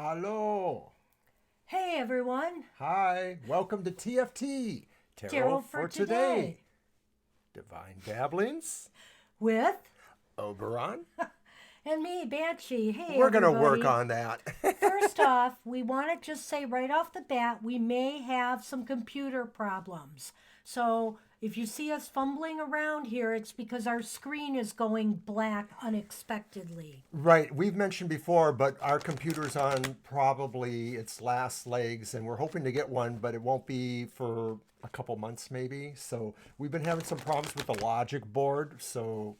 Hello. Hey everyone. Hi. Welcome to TFT. Tarot for today. Divine Dabblings. With Oberon. and me, Banshee. Hey We're going to everybody. work on that. First off, we want to just say right off the bat, we may have some computer problems. So if you see us fumbling around here, it's because our screen is going black unexpectedly. Right. We've mentioned before, but our computer's on probably its last legs, and we're hoping to get one, but it won't be for a couple months maybe. So we've been having some problems with the logic board, so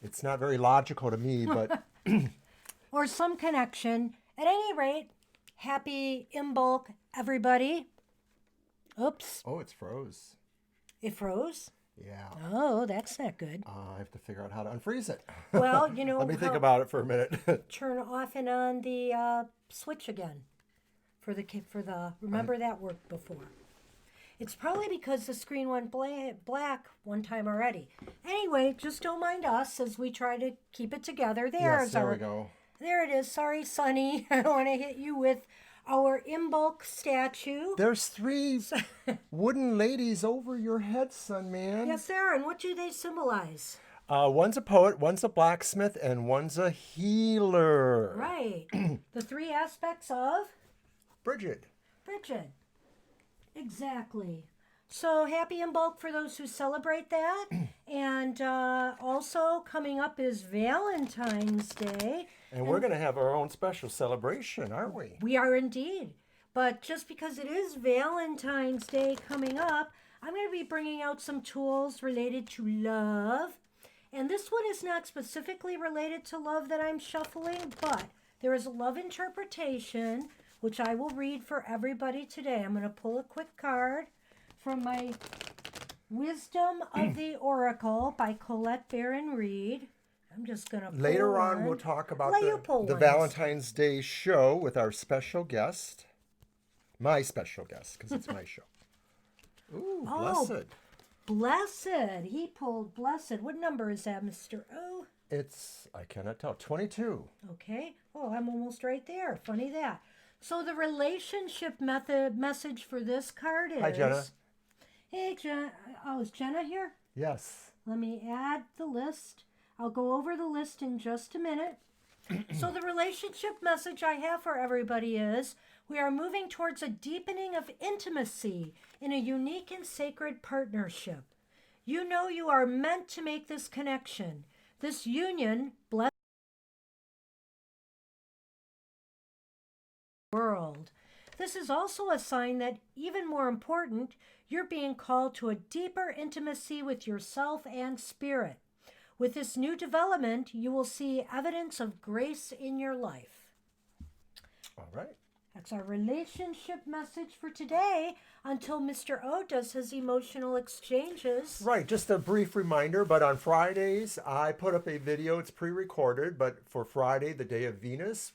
it's not very logical to me, but Or some connection. At any rate, happy in bulk, everybody. Oops, oh, it's froze. it froze. Yeah. Oh, that's not good. I have to figure out how to unfreeze it. Well, you know, Let me think about it for a minute. turn off and on the switch again for the remember that worked before. It's probably because the screen went black one time already. Anyway, just don't mind us as we try to keep it together. Yes, there we go. There it is. Sorry, Sonny. I don't want to hit you with our in bulk statue. There's three wooden ladies over your head, son, man. Yes, there. And what do they symbolize? One's a poet, one's a blacksmith, and one's a healer. Right. The three aspects of Bridget. Bridget. Exactly. So happy in bulk for those who celebrate that. And also coming up is Valentine's Day. And we're going to have our own special celebration, aren't we? We are indeed. But just because it is Valentine's Day coming up, I'm going to be bringing out some tools related to love. And this one is not specifically related to love that I'm shuffling, but there is a love interpretation, which I will read for everybody today. I'm going to pull a quick card from my Wisdom of the Oracle by Colette Baron Reed. I'm just going to pull Later on, one. we'll talk about Let you pull the ones. Valentine's Day show with our special guest. My special guest, because it's my show. Ooh, Oh. blessed. Blessed. He pulled Blessed. What number is that, Mr. O? It's, I cannot tell, 22. Okay. Oh, I'm almost right there. Funny that. So the relationship message for this card is... Hi, Jenna. Hey, Jenna. Oh, is Jenna here? Yes. Let me add the list. I'll go over the list in just a minute. So the relationship message I have for everybody is we are moving towards a deepening of intimacy in a unique and sacred partnership. You know you are meant to make this connection. This union bless the world. This is also a sign that, even more important, you're being called to a deeper intimacy with yourself and spirit. With this new development, you will see evidence of grace in your life. All right. That's our relationship message for today until Mr. O does his emotional exchanges. Right, just a brief reminder, but on Fridays, I put up a video. It's pre-recorded, but for Friday, the day of Venus,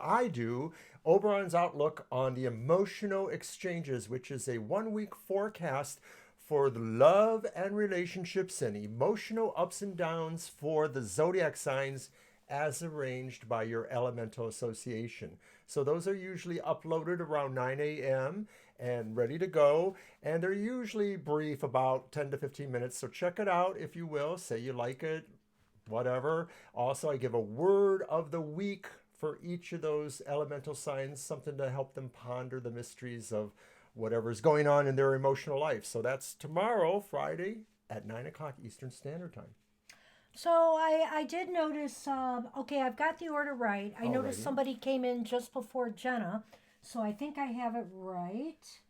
I do Oberon's Outlook on the emotional exchanges, which is a 1-week forecast for the love and relationships and emotional ups and downs for the zodiac signs as arranged by your elemental association. So those are usually uploaded around 9 a.m. and ready to go. And they're usually brief, about 10 to 15 minutes. So check it out if you will. Say you like it, whatever. Also, I give a word of the week for each of those elemental signs, something to help them ponder the mysteries of whatever's going on in their emotional life. So that's tomorrow, Friday, at 9 o'clock Eastern Standard Time. So I did notice, okay, I've got the order right. I noticed Alrighty. somebody came in just before Jenna, so I think I have it right.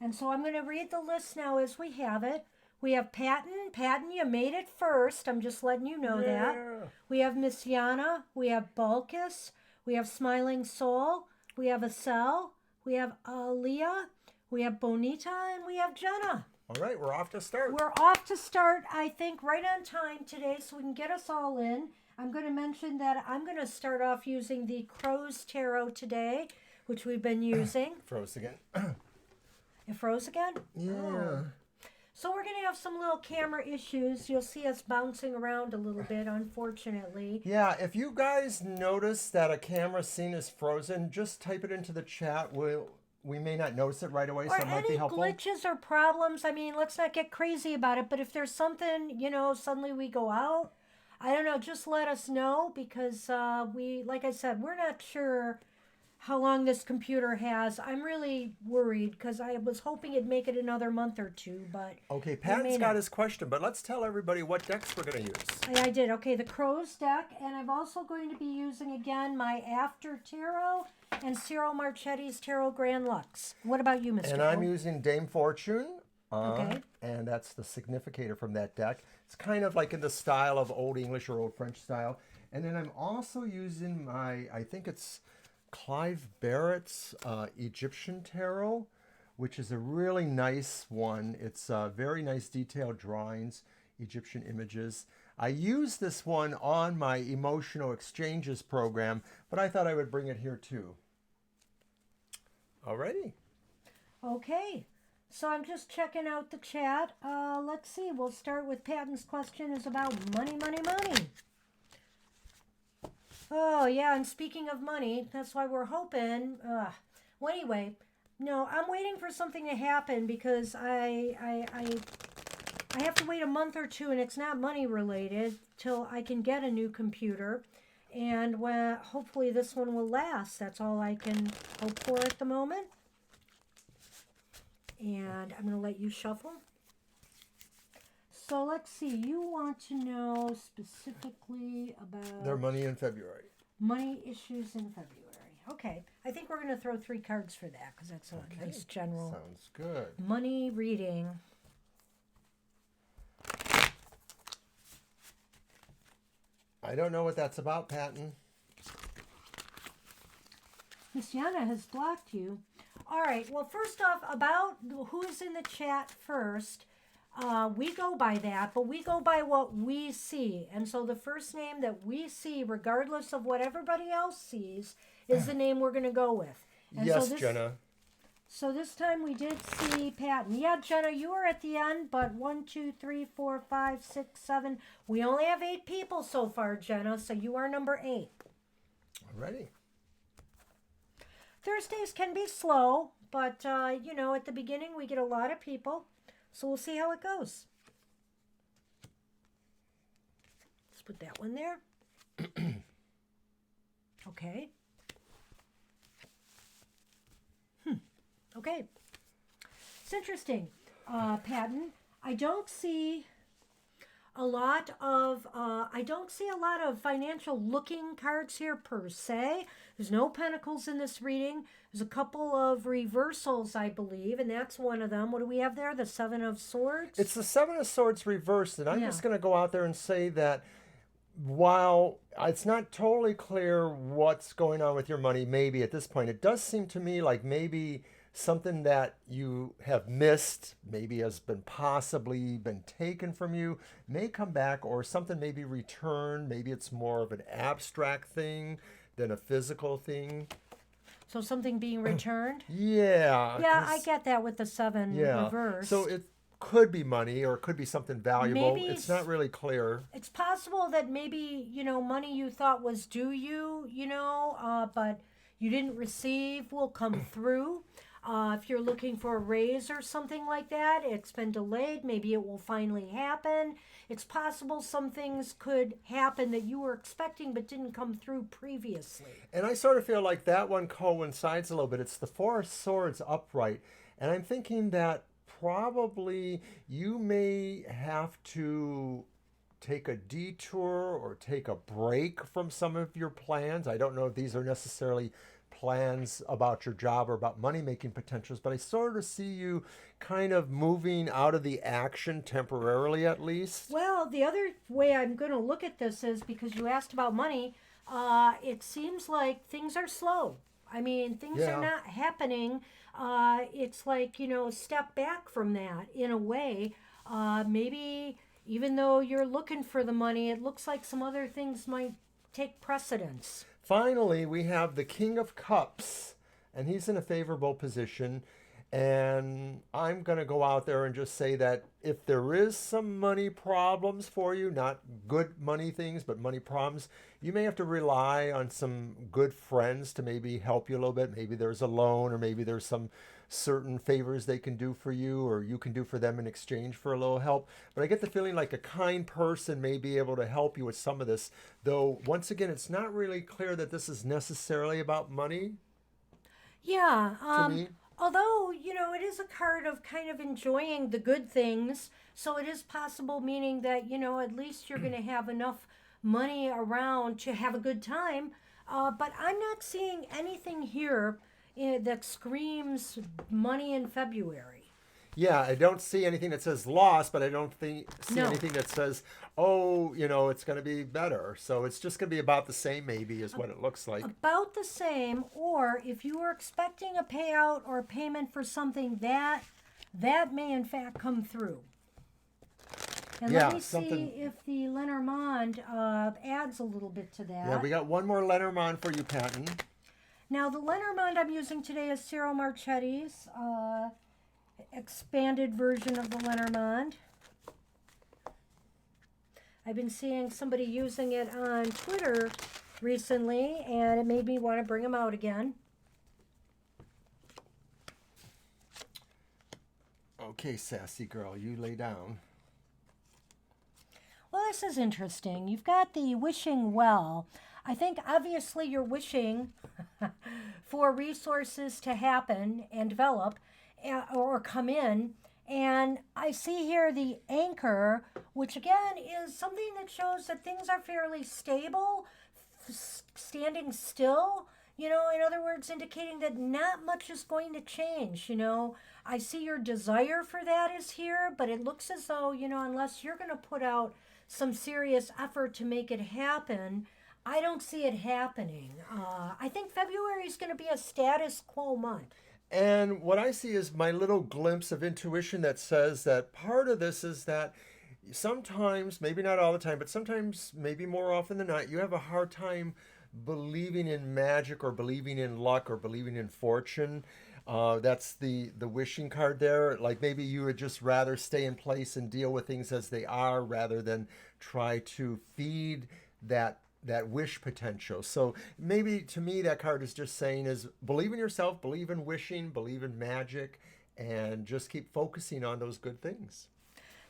And so I'm going to read the list now as we have it. We have Patton. Patton, you made it first. I'm just letting you know that. We have Miss Yana. We have Balkis. We have Smiling Soul. We have Acel. We have Aaliyah. We have Bonita. And we have Jenna. All right, we're off to start. We're off to start, I think, right on time today so we can get us all in. I'm going to mention that I'm going to start off using the Crow's Tarot today, which we've been using. Froze again. It froze again? Yeah. Oh. So we're going to have some little camera issues. You'll see us bouncing around a little bit, unfortunately. Yeah, if you guys notice that a camera scene is frozen, just type it into the chat. We may not notice it right away, Or so it might be any helpful. glitches or problems. I mean, let's not get crazy about it, but if there's something, suddenly we go out, I don't know, just let us know because like I said, we're not sure how long this computer has. I'm really worried because I was hoping it'd make it another month or two, but Okay, it Pat's may got not. his question, but let's tell everybody what decks we're going to use. I did. Okay, the Crow's deck, and I'm also going to be using again my After Tarot and Cyril Marchetti's Tarot Grand Lux. What about you, Mr. And I'm Cole? using Dame Fortune. Okay. And that's the significator from that deck. It's kind of like in the style of Old English or Old French style. And then I'm also using I think it's Clive Barrett's Egyptian Tarot, which is a really nice one. It's very nice detailed drawings, Egyptian images. I use this one on my Emotional Exchanges program, but I thought I would bring it here too. Alrighty. Okay. So I'm just checking out the chat. Let's see. We'll start with Patton's question is about money, money, money. Oh, yeah, and speaking of money, that's why we're hoping. Well, anyway, no, I'm waiting for something to happen because I have to wait a month or two, and it's not money related till I can get a new computer. And hopefully this one will last. That's all I can hope for at the moment. And I'm going to let you shuffle. So let's see. You want to know specifically about Their money in February. money issues in February. Okay. I think we're going to throw 3 cards for that because that's a nice general Sounds good. money reading. I don't know what that's about, Patton. Miss Yana has blocked you. All right. Well, first off, about who's in the chat first. We go by that, but we go by what we see. And so the first name that we see, regardless of what everybody else sees, is the name we're going to go with. And Yes, so this, Jenna. So this time we did see Patton. Yeah, Jenna, you were at the end, but 1, 2, 3, 4, 5, 6, 7. We only have 8 people so far, Jenna, so you are number 8. Alrighty. Thursdays can be slow, but, at the beginning we get a lot of people. So we'll see how it goes. Let's put that one there. Okay. Okay. It's interesting, Patton. I don't see a lot of financial looking cards here per se. There's no pentacles in this reading. There's a couple of reversals, I believe, and that's one of them. What do we have there? The 7 of Swords? It's the 7 of Swords reversed, and I'm Yeah. just going to go out there and say that while it's not totally clear what's going on with your money, maybe at this point, it does seem to me like maybe something that you have missed, maybe has been possibly been taken from you, may come back, or something may be returned. Maybe it's more of an abstract thing than a physical thing. So something being returned? Yeah. Yeah, I get that with the 7 Yeah. reversed. So it could be money or it could be something valuable. Maybe It's not really clear. It's possible that maybe, money you thought was due you, but you didn't receive will come through. If you're looking for a raise or something like that, it's been delayed. Maybe it will finally happen. It's possible some things could happen that you were expecting but didn't come through previously. And I sort of feel like that one coincides a little bit. It's the 4 of Swords upright. And I'm thinking that probably you may have to take a detour or take a break from some of your plans. I don't know if these are necessarily plans about your job or about money-making potentials, but I sort of see you kind of moving out of the action temporarily at least. Well, the other way I'm going to look at this is because you asked about money, it seems like things are slow. I mean, things are not happening. It's like, step back from that in a way. Maybe even though you're looking for the money, it looks like some other things might take precedence. Finally, we have the King of Cups, and he's in a favorable position. And I'm going to go out there and just say that if there is some money problems for you, not good money things, but money problems, you may have to rely on some good friends to maybe help you a little bit. Maybe there's a loan, or maybe there's some certain favors they can do for you, or you can do for them in exchange for a little help. But I get the feeling like a kind person may be able to help you with some of this. Though, once again, it's not really clear that this is necessarily about money Yeah. to me. Although, it is a card of kind of enjoying the good things. So it is possible, meaning that, at least you're going to have enough money around to have a good time. But I'm not seeing anything here that screams money in February. Yeah, I don't see anything that says loss, but I don't see No. anything that says, oh, it's going to be better. So it's just going to be about the same, maybe, is what it looks like. About the same, or if you were expecting a payout or a payment for something, that may in fact come through. And Yeah, let me something- see if the Lenormand adds a little bit to that. Yeah, we got one more Lenormand for you, Patton. Now, the Lenormand I'm using today is Ciro Marchetti's expanded version of the Lenormand. I've been seeing somebody using it on Twitter recently, and it made me want to bring them out again. Okay, sassy girl, you lay down. Well, this is interesting. You've got the wishing well. I think obviously you're wishing for resources to happen and develop or come in. And I see here the anchor, which again is something that shows that things are fairly stable, standing still. In other words, indicating that not much is going to change. I see your desire for that is here, but it looks as though, unless you're going to put out some serious effort to make it happen, I don't see it happening. I think February is going to be a status quo month. And what I see is my little glimpse of intuition that says that part of this is that sometimes, maybe not all the time, but sometimes, maybe more often than not, you have a hard time believing in magic or believing in luck or believing in fortune. That's the wishing card there. Like maybe you would just rather stay in place and deal with things as they are rather than try to feed that wish potential. So maybe to me that card is just saying is believe in yourself, believe in wishing, believe in magic, and just keep focusing on those good things.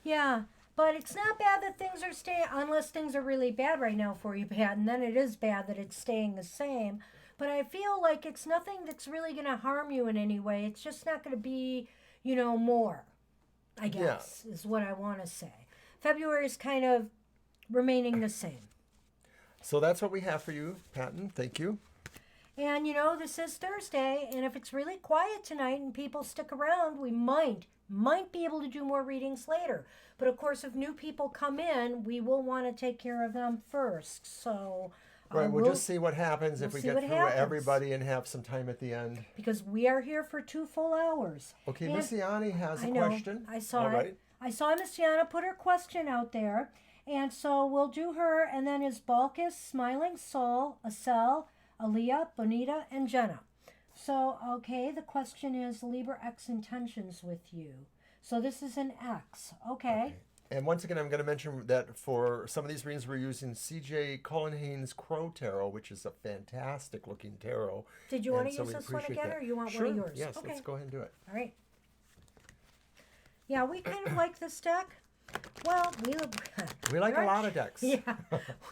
Yeah, but it's not bad that things are staying, unless things are really bad right now for you, Pat, and then it is bad that it's staying the same. But I feel like it's nothing that's really going to harm you in any way. It's just not going to be, more, I guess, is what I want to say. February is kind of remaining the same. So that's what we have for you, Patton. Thank you. And, this is Thursday, and if it's really quiet tonight and people stick around, we might be able to do more readings later. But, of course, if new people come in, we will want to take care of them first. So... Right, we'll just see what happens if we see get what through happens. everybody and have some time at the end. Because we are here for 2 full hours. Okay, And Miss Yanni has a I know, question. I saw All it. right. I saw Miss Yana put her question out there. And so we'll do her, and then is Balkis, Smiling Soul, Acel, Aaliyah, Bonita, and Jenna. So, okay, the question is Libra X intentions with you. So this is an X. Okay. And once again, I'm going to mention that for some of these readings, we're using C.J. Cullinhane's Crow Tarot, which is a fantastic looking tarot. Did you want And to so use we this one appreciate again, that. or you want Sure, one of yours? yes, Okay. let's go ahead and do it. All right. Yeah, we kind of like this deck. Well, We like a lot of decks. Yeah,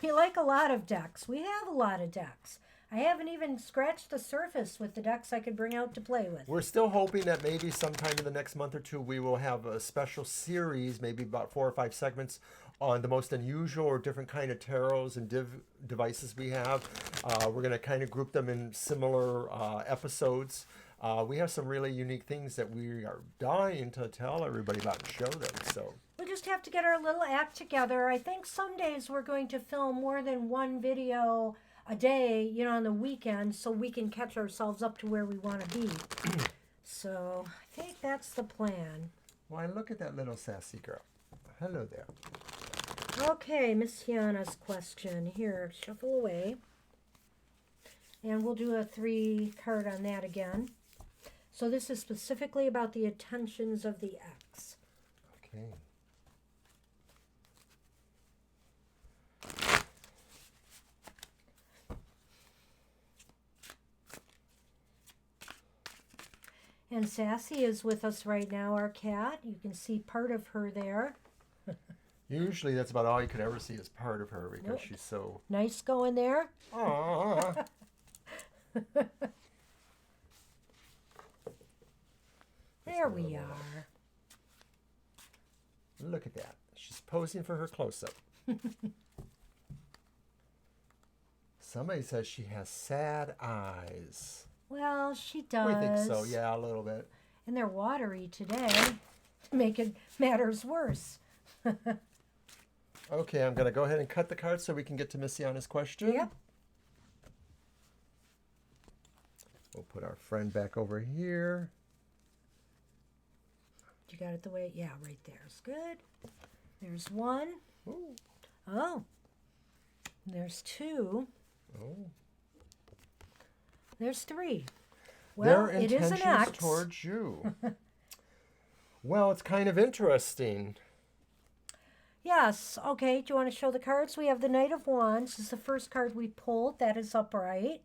we like a lot of decks. We have a lot of decks. I haven't even scratched the surface with the decks I could bring out to play with. We're still hoping that maybe sometime in the next month or two, we will have a special series, maybe about 4 or 5 segments on the most unusual or different kind of tarots and devices we have. We're going to kind of group them in similar episodes. We have some really unique things that we are dying to tell everybody about and show them. So We just have to get our little act together. I think some days we're going to film more than one video a day, on the weekend, so we can catch ourselves up to where we want to be. So I think that's the plan. why, look at that little sassy girl. Hello there. Okay, Miss Tiana's question. Here, shuffle away. And we'll do a 3 card on that again. So this is specifically about the intentions of the ex. Okay. And Sassy is with us right now, our cat. You can see part of her there. Usually that's about all you could ever see is part of her because Nope. she's so... Nice going there. Aww. There we are. Look at that. She's posing for her close-up. Somebody says she has sad eyes. Well, she does. We think so, yeah, a little bit. And they're watery today to make it matters worse. Okay, I'm going to go ahead and cut the card so we can get to Missiana's question. Yep. We'll put our friend back over here. You got it the way? Yeah, right there's good. There's one. Ooh. Oh. There's two. Oh. There's three. Well, Their it is an intentions X. towards you. Well, it's kind of interesting. Yes. Okay. Do you want to show the cards? We have the Knight of Wands. This is the first card we pulled. That is upright.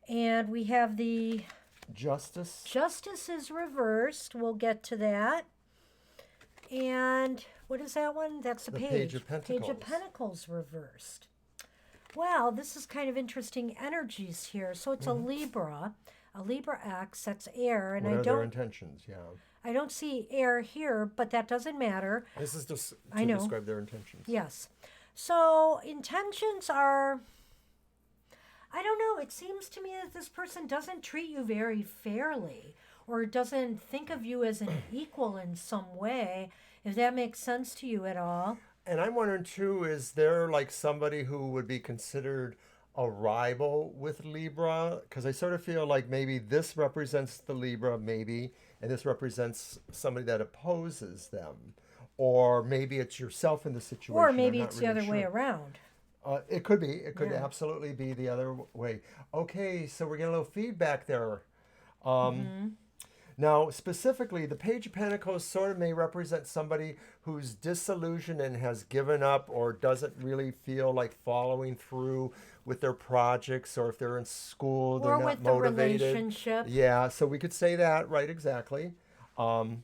And we have the Justice. Justice is reversed. We'll get to that. And what is that one? That's the page. Page of Pentacles. Page of Pentacles reversed. Well, this is kind of interesting energies here. So it's a Libra X. That's air, and What I are their don't. intentions? Yeah. I don't see air here, but that doesn't matter. This is just I to know. describe their intentions. Yes. So intentions are, I don't know, it seems to me that this person doesn't treat you very fairly or doesn't think of you as an equal in some way, if that makes sense to you at all. And I'm wondering too, is there like somebody who would be considered a rival with Libra? Because I sort of feel like maybe this represents the Libra, maybe, and this represents somebody that opposes them. Or maybe it's yourself in the situation. Or I'm maybe not it's really the other way sure. around. It could be. It could Yeah. absolutely be the other way. Okay, so we're getting a little feedback there. Now, specifically, the Page of Pentacles sort of may represent somebody who's disillusioned and has given up or doesn't really feel like following through with their projects, or if they're in school, they're Or not with the motivated. relationship. Yeah, so we could say that, right, exactly. And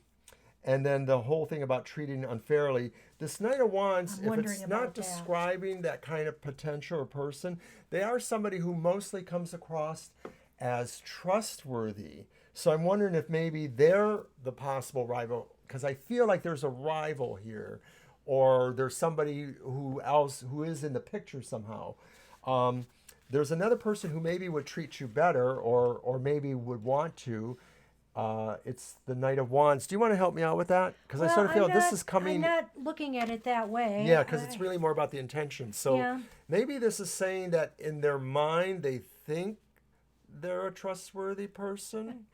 then the whole thing about treating unfairly. This Knight of Wands, I'm if wondering it's about not that. describing that kind of potential or person, they are somebody who mostly comes across as trustworthy. So I'm wondering if maybe they're the possible rival, because I feel like there's a rival here, or there's somebody who is in the picture somehow. There's another person who maybe would treat you better, or maybe would want to. It's the Knight of Wands. Do you want to help me out with that? Because I sort of feel this is coming. I'm not looking at it that way. Yeah, because it's really more about the intention. So Yeah. maybe this is saying that in their mind they think they're a trustworthy person.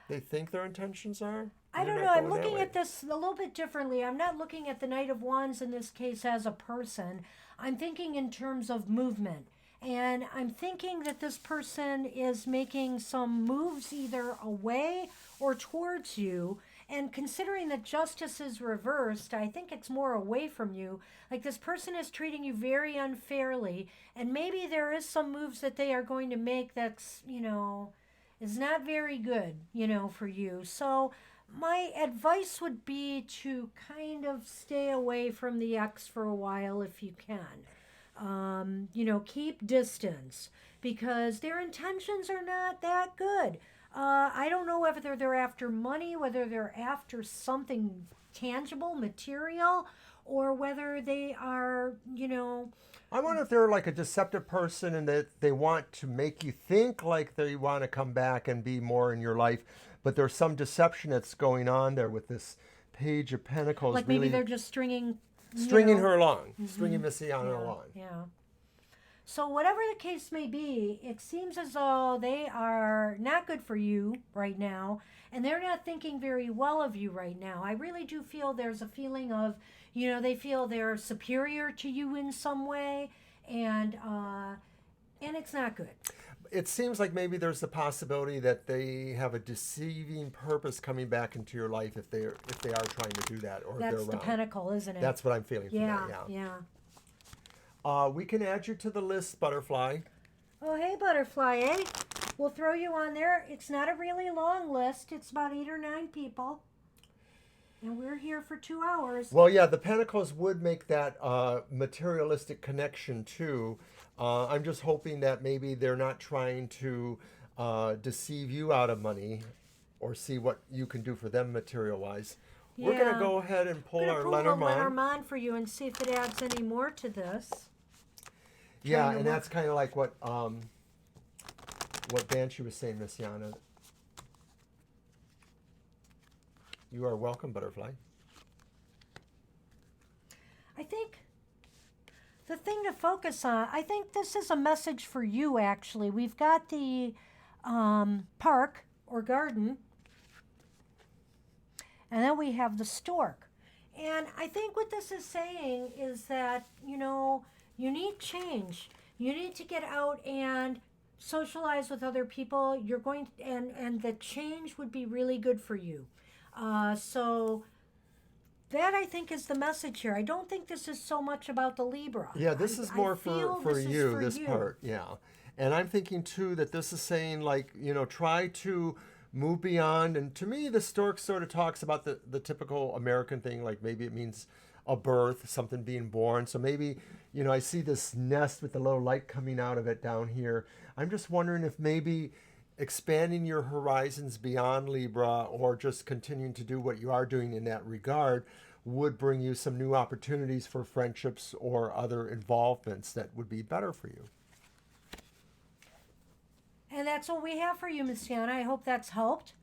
They think their intentions are. I They're don't not know. I'm going that looking way. at this a little bit differently. I'm not looking at the Knight of Wands in this case as a person. I'm thinking in terms of movement. And I'm thinking that this person is making some moves either away or towards you. And considering that justice is reversed, I think it's more away from you. Like this person is treating you very unfairly. And maybe there is some moves that they are going to make that's, is not very good, for you. So my advice would be to kind of stay away from the ex for a while if you can. Keep distance because their intentions are not that good. I don't know whether they're after money, whether they're after something tangible, material, or whether they are, I wonder if they're like a deceptive person and that they want to make you think like they want to come back and be more in your life, but there's some deception that's going on there with this Page of Pentacles. like maybe they're just stringing her along, stringing Missiana along. Yeah. So whatever the case may be, it seems as though they are not good for you right now, and they're not thinking very well of you right now. I really do feel there's a feeling of, they feel they're superior to you in some way, and it's not good. It seems like maybe there's the possibility that they have a deceiving purpose coming back into your life if they are trying to do that, or if That's they're the around. Pentacle, isn't it? That's what I'm feeling from Yeah, that. yeah. We can add you to the list, Butterfly. Oh, hey, Butterfly, eh? We'll throw you on there. It's not a really long list. It's about 8 or 9 people. And we're here for 2 hours. Well, yeah, the Pentacles would make that materialistic connection too. I'm just hoping that maybe they're not trying to deceive you out of money or see what you can do for them material-wise. We're going to Yeah. go ahead and pull I'm our going to pull the Lenormand. Lenormand for you and see if it adds any more to this. Yeah, Trying to and work- that's kind of like what Banshee was saying, Miss Yana. You are welcome, Butterfly. I think the thing to focus on, I think this is a message for you, actually. We've got the park or garden, and then we have the stork. And I think what this is saying is that, you know, you need change. You need to get out and socialize with other people. You're going to, and the change would be really good for you. So that, I think, is the message here. I don't think this is so much about the Libra. Yeah, this is more for this is you, for this you. part. Yeah. And I'm thinking too that this is saying, like, you know, try to move beyond. And to me, the stork sort of talks about the typical American thing, like maybe it means a birth, something being born. So maybe, you know, I see this nest with the little light coming out of it down here. I'm just wondering if maybe expanding your horizons beyond Libra, or just continuing to do what you are doing in that regard, would bring you some new opportunities for friendships or other involvements that would be better for you. And that's what we have for you, Miss Yana. I hope that's helped.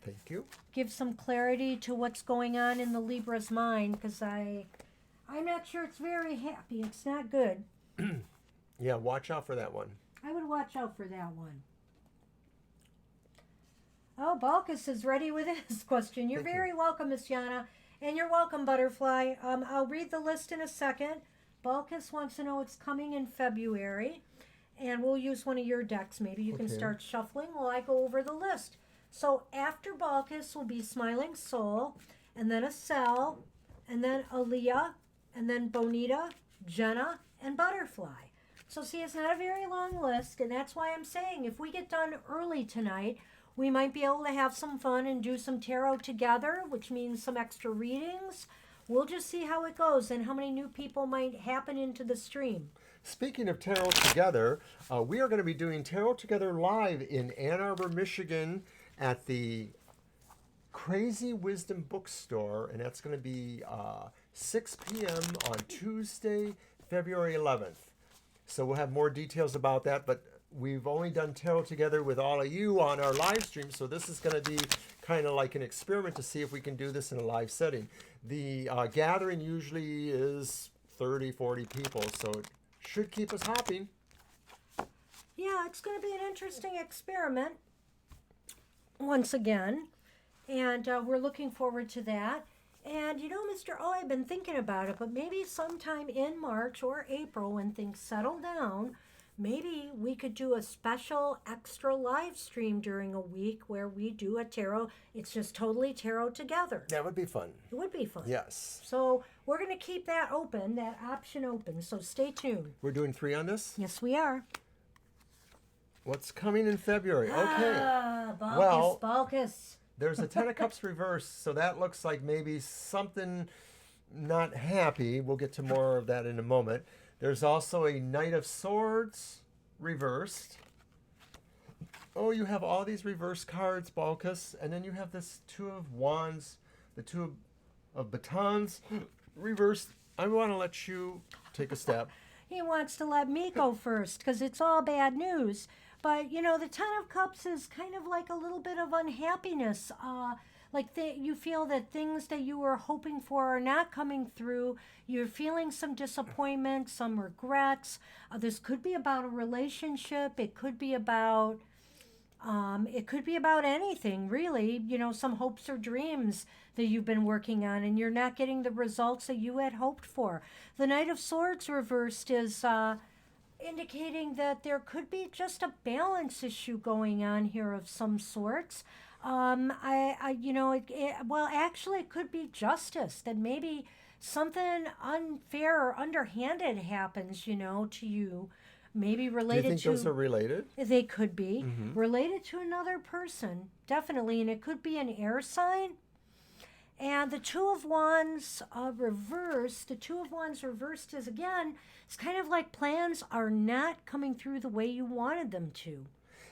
Thank you. Give some clarity to what's going on in the Libra's mind, because I'm not sure it's very happy. It's not good. Yeah, watch out for that one. I would watch out for that one. Oh, Balkus is ready with his question. You're Thank very welcome, Miss Yana. And you're welcome, Butterfly. I'll read the list in a second. Balkus wants to know it's coming in February. And we'll use one of your decks. Maybe you can Okay. start shuffling while I go over the list. So after Balkus will be Smiling Soul, and then Acel, and then Aaliyah, and then Bonita, Jenna, and Butterfly. So see, it's not a very long list, and that's why I'm saying if we get done early tonight, we might be able to have some fun and do some tarot together, which means some extra readings. We'll just see how it goes and how many new people might happen into the stream. Speaking of Tarot Together, we are going to be doing Tarot Together live in Ann Arbor, Michigan at the Crazy Wisdom Bookstore, and that's going to be 6 p.m. on Tuesday, February 11th. So we'll have more details about that, but we've only done Tarot Together with all of you on our live stream, so this is going to be kind of like an experiment to see if we can do this in a live setting. The gathering usually is 30, 40 people, so it should keep us hopping. Yeah, it's going to be an interesting experiment once again, and we're looking forward to that. And you know, Mr. O, I've been thinking about it, but maybe sometime in March or April when things settle down, maybe we could do a special extra live stream during a week where we do a tarot. It's just totally Tarot Together. That would be fun. It would be fun. Yes. So we're going to keep that open, that option open. So stay tuned. We're doing 3 on this? Yes, we are. What's coming in February? Okay. Ah, Balkus, Well- Balkus. There's a 10 of Cups reversed, so that looks like maybe something not happy. We'll get to more of that in a moment. There's also a Knight of Swords reversed. Oh, you have all these reverse cards, Balkus. And then you have this 2 of Wands, the 2 of Batons reversed. I want to let you take a step. He wants to let me go first because it's all bad news. But, you know, the Ten of Cups is kind of like a little bit of unhappiness. You feel that things that you were hoping for are not coming through. You're feeling some disappointment, some regrets. This could be about a relationship. It could be about anything, really. You know, some hopes or dreams that you've been working on and you're not getting the results that you had hoped for. The Knight of Swords reversed is indicating that there could be just a balance issue going on here of some sorts. Well, actually, it could be justice, that maybe something unfair or underhanded happens, to you. Maybe Do you related think those to, are related? they could be Mm-hmm. related to another person, definitely. And it could be an air sign. And the Two of Wands reversed, the Two of Wands reversed is again, it's kind of like plans are not coming through the way you wanted them to.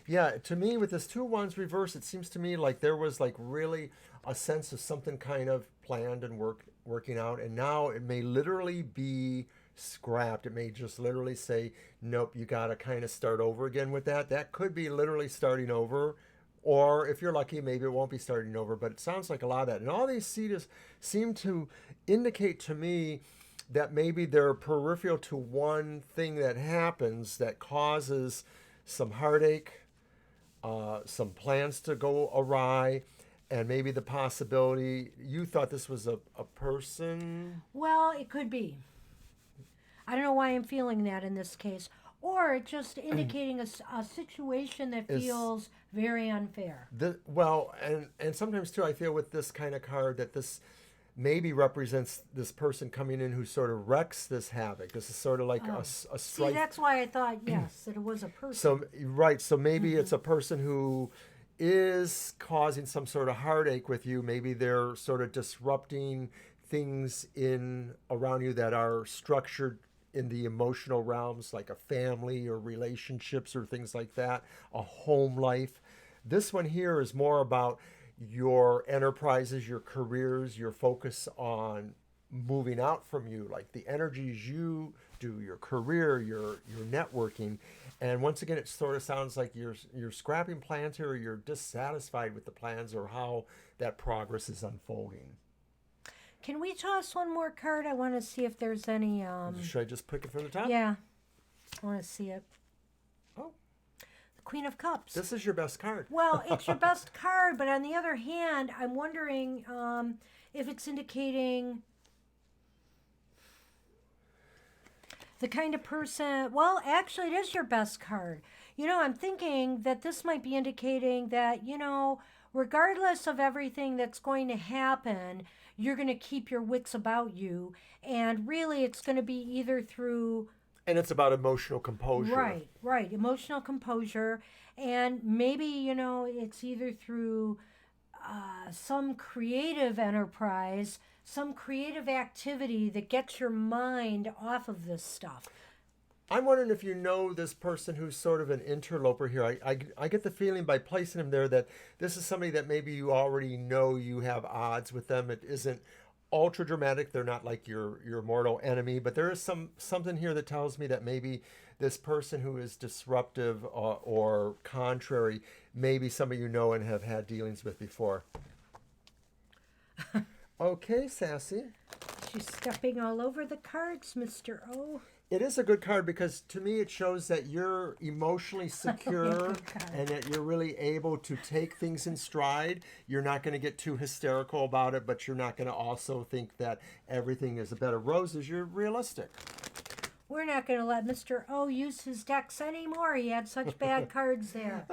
Yeah, to me, with this two of wands reverse, it seems to me like there was like really a sense of something kind of planned and working out, and now it may literally be scrapped. It may just literally say, nope, you got to kind of start over again with that. That could be literally starting over, or if you're lucky, maybe it won't be starting over. But it sounds like a lot of that, and all these seem to indicate to me that maybe they're peripheral to one thing that happens that causes some heartache, some plans to go awry, and maybe the possibility you thought this was a person. Well, it could be. I don't know why I'm feeling that in this case. Or just indicating a situation that Is feels very unfair. well, and sometimes too, I feel with this kind of card that this maybe represents this person coming in who sort of wrecks this havoc. This is sort of like a See, strife. that's why I thought, yes, that it was a person. So right, so maybe it's a person who is causing some sort of heartache with you. Maybe they're sort of disrupting things in around you that are structured in the emotional realms, like a family or relationships or things like that, a home life. This one here is more about your enterprises, your careers, your focus on moving out from you, like the energies you do, your career, your networking. And once again, it sort of sounds like you're scrapping plans here, or you're dissatisfied with the plans or how that progress is unfolding. Can we toss one more card? I want to see if there's any. Should I just pick it from the top? Yeah, I want to see it. Oh, The Queen of Cups. this is your best card. Well, it's your best card, but on the other hand, I'm wondering if it's indicating the kind of person. Well, actually, it is your best card. I'm thinking that this might be indicating that, regardless of everything that's going to happen, you're going to keep your wits about you. And really, it's going to be either through. And it's about emotional composure. Right. Emotional composure. And maybe, it's either through some creative enterprise, some creative activity that gets your mind off of this stuff. I'm wondering if you know this person who's sort of an interloper here. I get the feeling by placing him there that this is somebody that maybe you already know you have odds with them. It isn't ultra dramatic. They're not like your mortal enemy, but there is something here that tells me that maybe this person who is disruptive or contrary may be somebody you know and have had dealings with before. Okay, Sassy. She's stepping all over the cards, Mr. O. It is a good card because to me it shows that you're emotionally secure Good card. and that you're really able to take things in stride. You're not going to get too hysterical about it, but you're not going to also think that everything is a bed of roses. You're realistic. We're not going to let Mr. O use his decks anymore. He had such bad cards there.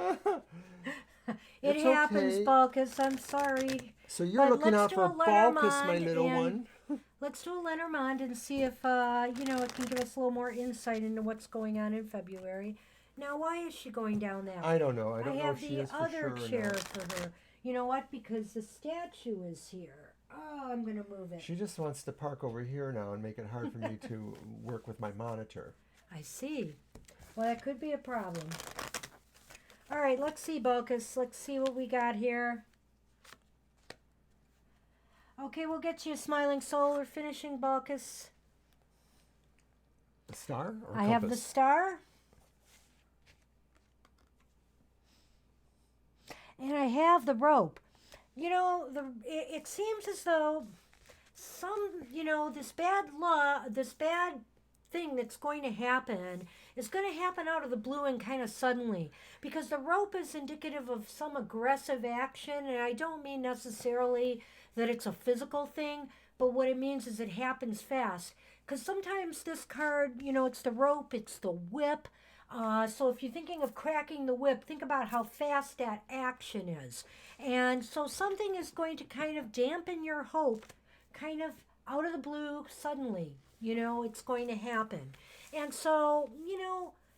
It It's happens, okay. Balkus. I'm sorry. So you're But looking out let's do for a Lenormand Balkus, my little and- one. Let's do a Lenormand and see if, it can give us a little more insight into what's going on in February. Now, why is she going down that way? I don't know. I I don't know have if she the is for other sure or chair not. for her. You know what? Because the statue is here. Oh, I'm going to move it. She just wants to park over here now and make it hard for me to work with my monitor. I see. Well, that could be a problem. All right, let's see, Balkus. Let's see what we got here. Okay, we'll get you a smiling soul. We're finishing, Balkus. The star or I have the compass? star. And I have the rope. It seems as though this bad thing that's going to happen is going to happen out of the blue and kind of suddenly, because the rope is indicative of some aggressive action, and I don't mean necessarily that it's a physical thing, but what it means is it happens fast. Because sometimes this card, it's the rope, it's the whip. So if you're thinking of cracking the whip, think about how fast that action is. And so something is going to kind of dampen your hope, kind of out of the blue suddenly. It's going to happen. And so,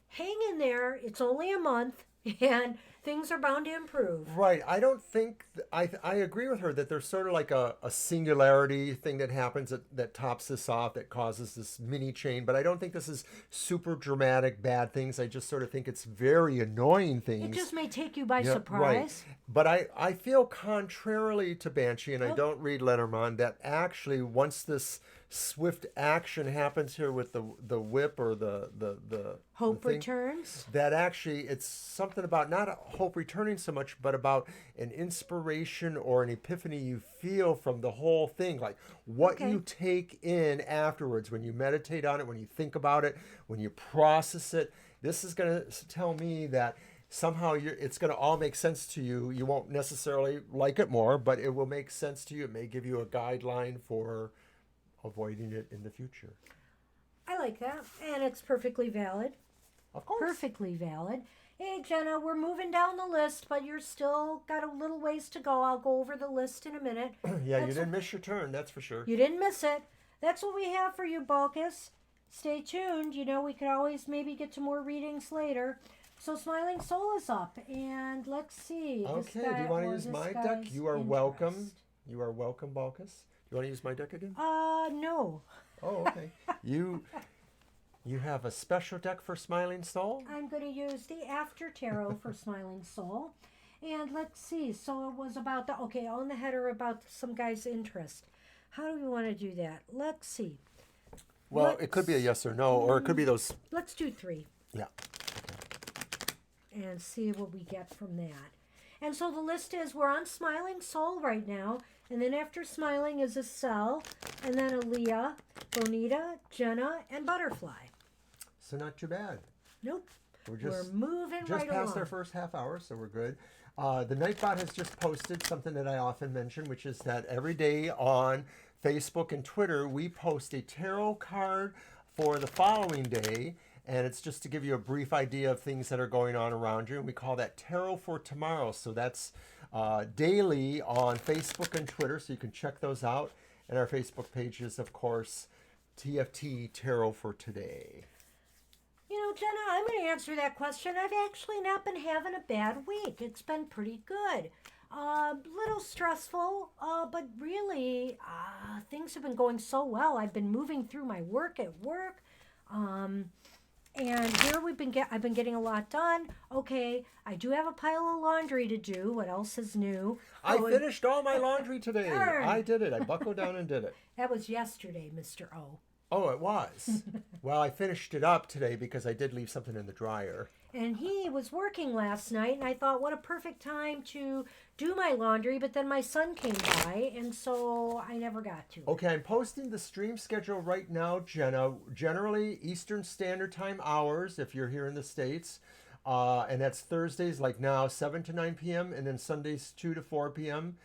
hang in there. It's only a month and things are bound to improve. Right. I don't think I agree with her that there's sort of like a singularity thing that happens that tops this off, that causes this mini chain. But I don't think this is super dramatic bad things. I just sort of think it's very annoying things. It just may take you by Yeah, surprise. right. But I feel contrarily to Banshee, and I don't read Lenormand, that actually once this swift action happens here with the whip or the Hope the thing, returns. that actually it's something about not hope returning so much, but about an inspiration or an epiphany you feel from the whole thing, like what Okay. you take in afterwards when you meditate on it, when you think about it, when you process it. This is going to tell me that somehow it's going to all make sense to you. You won't necessarily like it more, but it will make sense to you. It may give you a guideline for avoiding it in the future. I like that. And it's perfectly valid. Of course. Perfectly valid. Hey, Jenna, we're moving down the list, but you're still got a little ways to go. I'll go over the list in a minute. Yeah, you That's didn't miss your turn, that's for sure. You didn't miss it. That's what we have for you, Balkus. Stay tuned. We could always maybe get to more readings later. So Smiling Soul is up, and let's see. Okay, do you want to use my deck? You are welcome. You are welcome, Balkus. Do you want to use my deck again? No. Oh, okay. You have a special deck for Smiling Soul? I'm going to use the After Tarot for Smiling Soul. And let's see. So it was about on the header about some guy's interest. How do we want to do that? Let's see. Well, it could be a yes or no, or it could be those. Let's do 3. Yeah. And see what we get from that. And so the list is we're on Smiling Soul right now. And then after Smiling is Estelle, and then Aaliyah, Bonita, Jenna, and Butterfly. So not too bad. Nope. We're moving just right past along. our first half hour, so we're good. The Nightbot has just posted something that I often mention, which is that every day on Facebook and Twitter, we post a tarot card for the following day. And it's just to give you a brief idea of things that are going on around you. And we call that Tarot for Tomorrow. So that's daily on Facebook and Twitter. So you can check those out. And our Facebook page is, of course, TFT Tarot for Today. Jenna, I'm going to answer that question. I've actually not been having a bad week. It's been pretty good. Little stressful, but really, things have been going so well. I've been moving through my work at work. And here I've been getting a lot done. Okay, I do have a pile of laundry to do. What else is new? I finished all my laundry today. Darn. I did it. I buckled down and did it. That was yesterday, Mr. O. Oh, it was. Well, I finished it up today because I did leave something in the dryer. And he was working last night, and I thought, what a perfect time to do my laundry. But then my son came by, and so I never got to it. Okay, I'm posting the stream schedule right now, Jenna. Generally, Eastern Standard Time hours, if you're here in the States. And that's Thursdays, like now, 7 to 9 p.m., and then Sundays, 2 to 4 p.m.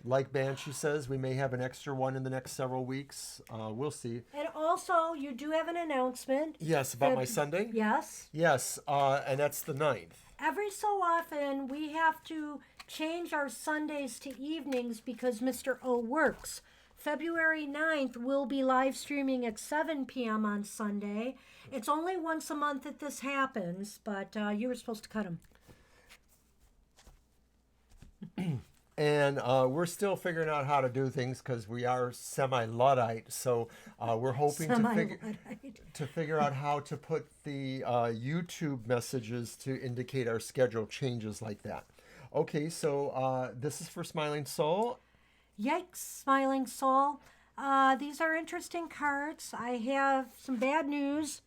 Like Banshee says, we may have an extra one in the next several weeks. We'll see. And also, you do have an announcement. Yes, about my Sunday? Yes. Yes, and that's the 9th. Every so often, we have to change our Sundays to evenings because Mr. O works. February 9th, we'll be live streaming at 7 p.m. on Sunday. It's only once a month that this happens, but you were supposed to cut them. And we're still figuring out how to do things because we are semi-Luddite. So we're hoping to figure out how to put the YouTube messages to indicate our schedule changes like that. Okay, so this is for Smiling Soul. Yikes, Smiling Soul. These are interesting cards. I have some bad news.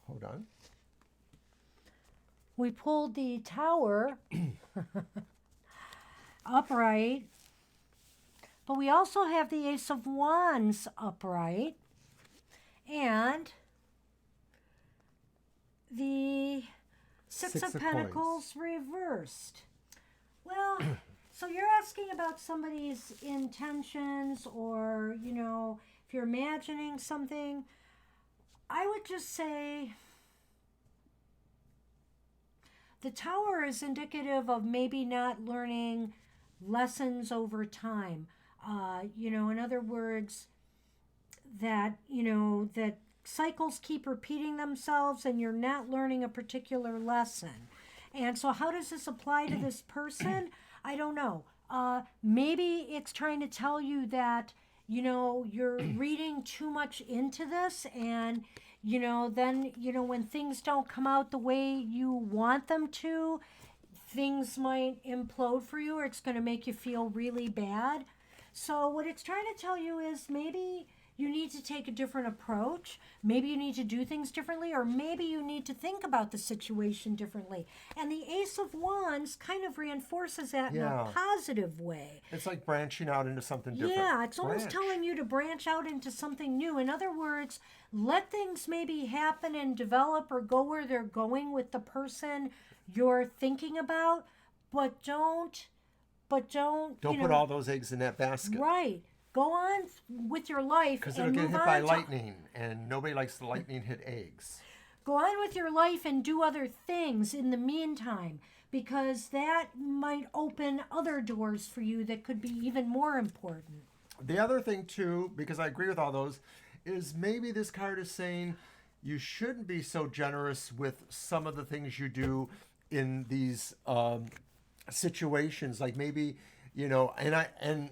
Hold on. We pulled the Tower upright, but we also have the Ace of Wands upright and the Six of Pentacles reversed. Well, So you're asking about somebody's intentions, or, if you're imagining something. I would just say the Tower is indicative of maybe not learning lessons over time. In other words, that cycles keep repeating themselves and you're not learning a particular lesson. And so, how does this apply to this person? I don't know. Maybe it's trying to tell you that, you're reading too much into this, and, then, when things don't come out the way you want them to, things might implode for you, or it's going to make you feel really bad. So, what it's trying to tell you is maybe you need to take a different approach. Maybe you need to do things differently, or maybe you need to think about the situation differently. And the Ace of Wands kind of reinforces that in a positive way. It's like branching out into something different. Yeah, it's almost telling you to branch out into something new. In other words, let things maybe happen and develop or go where they're going with the person you're thinking about, but don't put all those eggs in that basket. Right. Go on with your life. Because it'll get hit by lightning, and nobody likes the lightning hit eggs. Go on with your life and do other things in the meantime, because that might open other doors for you that could be even more important. The other thing, too, because I agree with all those, is maybe this card is saying you shouldn't be so generous with some of the things you do in these situations. Like maybe, and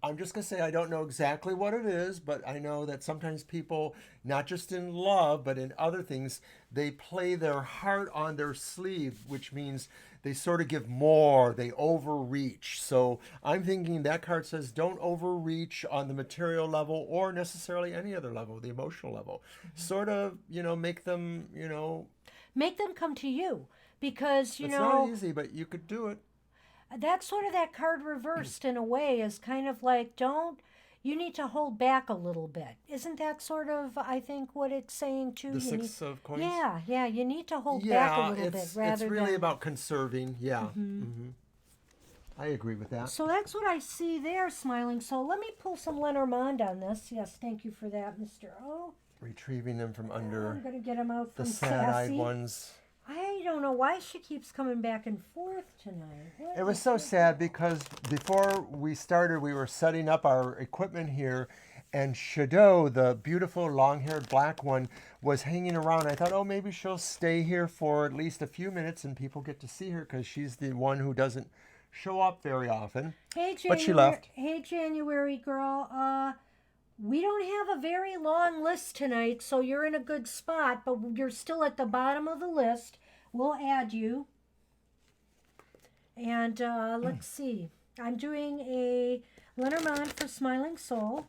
I'm just going to say I don't know exactly what it is, but I know that sometimes people, not just in love, but in other things, they play their heart on their sleeve, which means they sort of give more, they overreach. So I'm thinking that card says don't overreach on the material level or necessarily any other level, the emotional level. Mm-hmm. Sort of, make them, Make them come to you, because, it's not easy, but you could do it. That's sort of that card reversed in a way, is kind of like, you need to hold back a little bit. Isn't that sort of, I think, what it's saying too? The Six of Coins? Yeah, you need to hold back a little bit rather than... It's really about conserving, I agree with that. So that's what I see there, Smiling Soul. Let me pull some Lenormand on this. Yes, thank you for that, Mr. O. Retrieving them from under I'm going to get them out from the sad-eyed Sassy. Ones. I don't know why she keeps coming back and forth tonight. It was so sad because before we started, we were setting up our equipment here, and Shadow, the beautiful long-haired black one, was hanging around. I thought, maybe she'll stay here for at least a few minutes and people get to see her, because she's the one who doesn't show up very often. Hey, January, but she left. Hey, January girl. We don't have a very long list tonight, so you're in a good spot, but you're still at the bottom of the list. We'll add you. And let's see. I'm doing a Lenormand for Smiling Soul.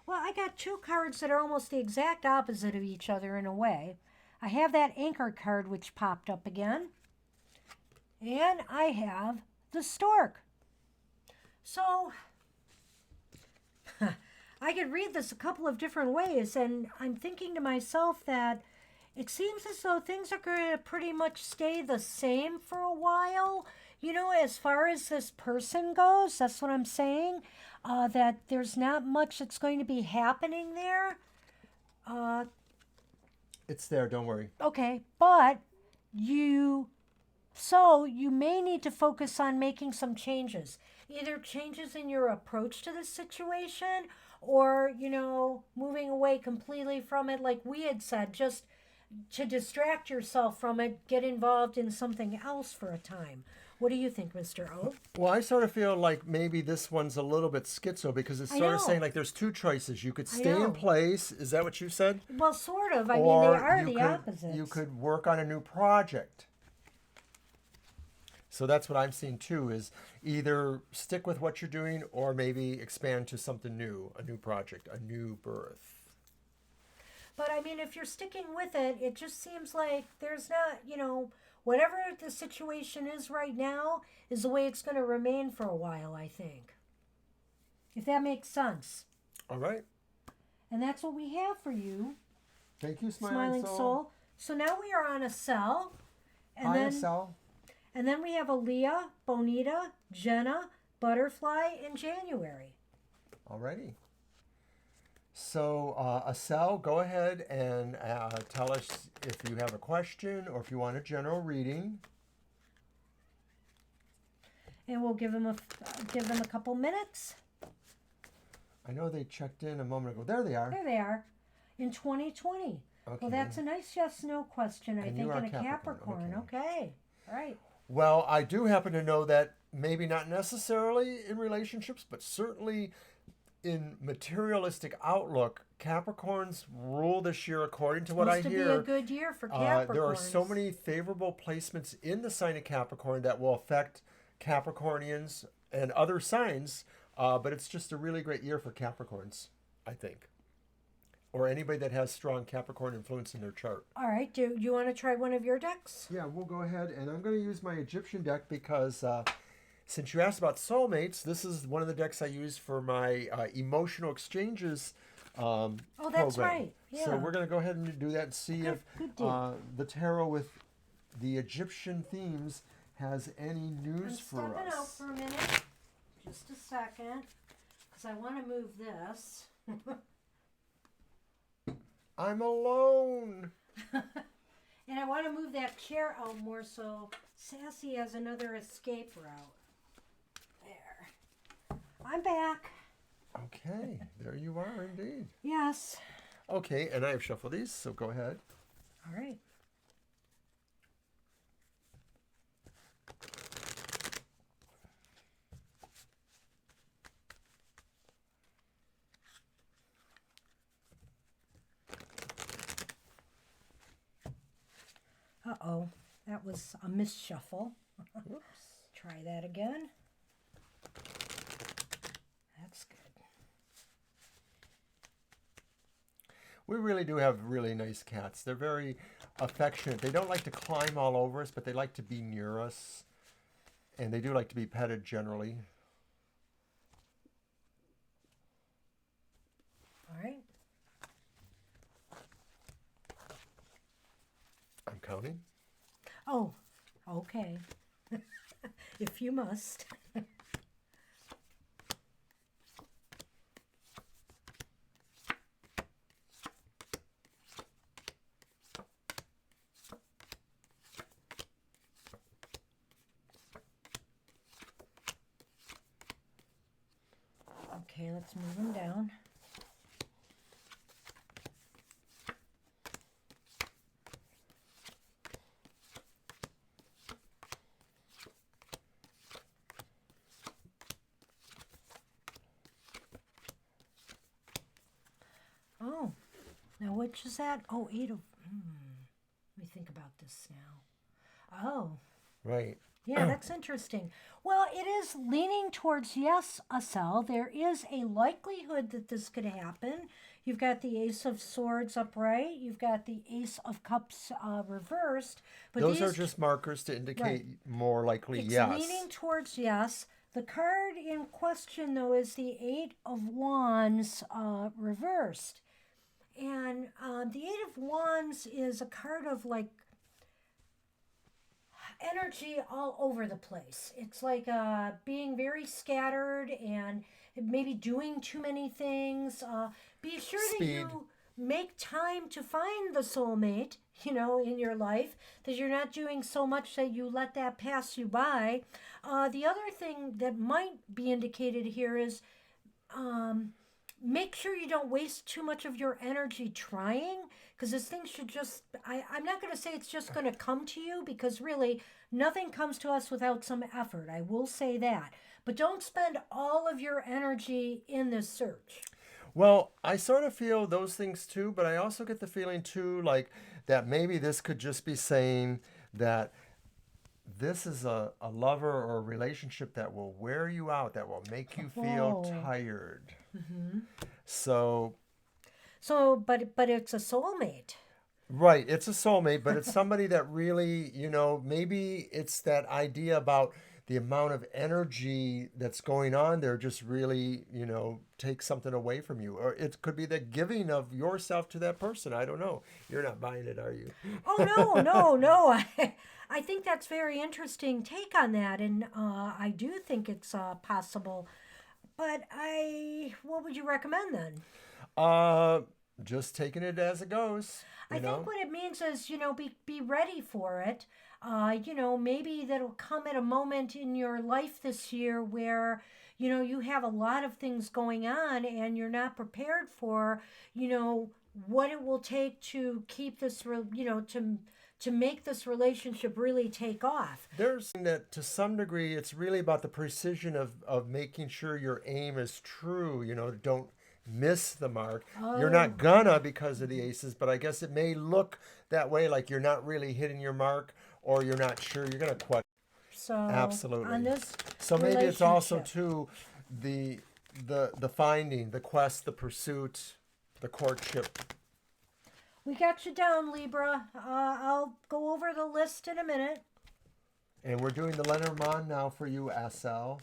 Well, I got two cards that are almost the exact opposite of each other in a way. I have that Anchor card which popped up again. And I have the Stork. So, I could read this a couple of different ways, and I'm thinking to myself that it seems as though things are going to pretty much stay the same for a while. As far as this person goes, that's what I'm saying. That there's not much that's going to be happening there. It's there, don't worry. Okay, but you may need to focus on making some changes. Either changes in your approach to the situation, or, moving away completely from it, like we had said, just to distract yourself from it, get involved in something else for a time. What do you think, Mr. O? Well, I sort of feel like maybe this one's a little bit schizo, because it's sort of saying like there's two choices. You could stay in place. Is that what you said? Well, sort of. I mean, they are the opposites. You could work on a new project. So that's what I'm seeing too, is either stick with what you're doing or maybe expand to something new, a new project, a new birth. But I mean, if you're sticking with it, it just seems like there's not, whatever the situation is right now is the way it's going to remain for a while, I think. if that makes sense. All right. And that's what we have for you, Thank you, Smiling Soul. So now we are on a cell. And Hi, then, Sal. And then we have Aaliyah, Bonita, Jenna, Butterfly, and January. Alrighty. So, Asel, go ahead and tell us if you have a question or if you want a general reading. And we'll give them a couple minutes. I know they checked in a moment ago. There they are. There they are. In 2020. Okay. Well, that's a nice yes/no question, I And think, you are in a Capricorn. Okay. All right. Well, I do happen to know that maybe not necessarily in relationships, but certainly in materialistic outlook, Capricorns rule this year according to what I Supposed hear. to be a good year for Capricorns. There are so many favorable placements in the sign of Capricorn that will affect Capricornians and other signs, but it's just a really great year for Capricorns, I think. Or anybody that has strong Capricorn influence in their chart. All right. Do you want to try one of your decks? Yeah, we'll go ahead, and I'm going to use my Egyptian deck because since you asked about soulmates, this is one of the decks I use for my emotional exchanges Oh, that's program. right. Yeah. So we're going to go ahead and do that and see Good deal. if the tarot with the Egyptian themes has any news for I'm stepping out us. for a minute. Just a second. Because I want to move this. I'm alone. And I want to move that chair out more so Sassy has another escape route. There. I'm back. Okay, there you are indeed. Yes. Okay, and I have shuffled these, so go ahead. All right. Uh-oh, that was a misshuffle. Whoops. Try that again. That's good. We really do have really nice cats. They're very affectionate. They don't like to climb all over us, but they like to be near us. And they do like to be petted generally. All right. I'm counting. Oh, okay. If you must. Okay, let's move them down. Oh, now which is that? Oh, eight of. Let me think about this now. Oh, Right. yeah, that's interesting. Well, it is leaning towards yes, Asel. There is a likelihood that this could happen. You've got the Ace of Swords upright. You've got the Ace of Cups reversed. But Those these are just markers to indicate Right. more likely It's yes. leaning towards yes. The card in question, though, is the Eight of Wands reversed. And the Eight of Wands is a card of like energy all over the place. It's like being very scattered and maybe doing too many things. Be sure that Speed. you make time to find the soulmate, in your life, that you're not doing so much that you let that pass you by. The other thing that might be indicated here is make sure you don't waste too much of your energy trying, because this thing should just, I'm not going to say it's just going to come to you, because really nothing comes to us without some effort. I will say that. But don't spend all of your energy in this search. Well, I sort of feel those things too, but I also get the feeling too, like that maybe this could just be saying that this is a lover or a relationship that will wear you out, that will make you feel tired. Mm-hmm. So, but it's a soulmate. right, it's a soulmate, but it's somebody that really, maybe it's that idea about the amount of energy that's going on there just really, you know, takes something away from you. Or it could be the giving of yourself to that person. I don't know. You're not buying it, are you? Oh, no. I think that's very interesting take on that, and I do think it's possible. But what would you recommend then? Uh, just taking it as it goes, I you think know. what it means is, be ready for it. Maybe that'll come at a moment in your life this year where, you have a lot of things going on and you're not prepared for, what it will take to keep this, to make this relationship really take off. There's that to some degree, it's really about the precision of making sure your aim is true. You know, don't miss the mark. You're Oh, not gonna because of the aces, but I guess it may look that way, like you're not really hitting your mark or you're not sure. You're gonna question. so Absolutely. on this So maybe it's also relationship. too the the finding, the quest, the pursuit, the courtship. We got you down, Libra. I'll go over the list in a minute. And we're doing the Lenormand now for you, SL.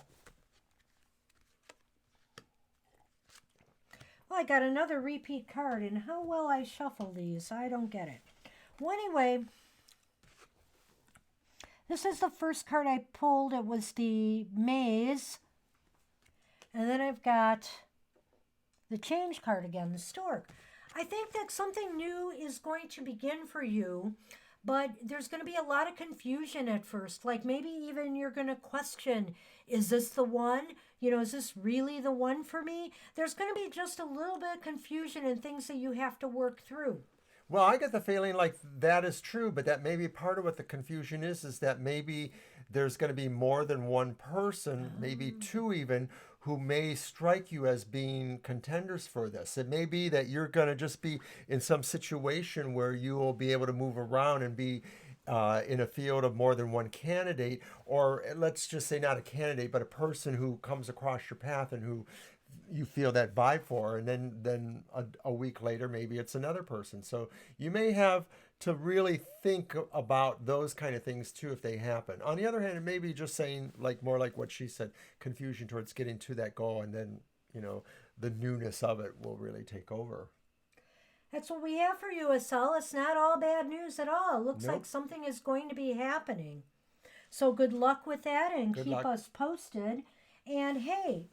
Well, I got another repeat card, and how well I shuffle these, I don't get it. Well, anyway, this is the first card I pulled. It was the Maze. And then I've got the Change card again, the Stork. I think that something new is going to begin for you, but there's going to be a lot of confusion at first. Like maybe even you're going to question, is this the one? Is this really the one for me? There's going to be just a little bit of confusion and things that you have to work through. Well, I get the feeling like that is true, but that maybe part of what the confusion is that maybe there's going to be more than one person, maybe two even, who may strike you as being contenders for this. It may be that you're going to just be in some situation where you will be able to move around and be in a field of more than one candidate, or let's just say not a candidate, but a person who comes across your path and who you feel that vibe for, and then a week later maybe it's another person. So you may have to really think about those kind of things too if they happen. On the other hand, it may be just saying like more like what she said, confusion towards getting to that goal, and then the newness of it will really take over. That's what we have for you, Estelle. It's not all bad news at all. It looks like Nope. something is going to be happening. So good luck with that and Good keep luck. us posted. And hey,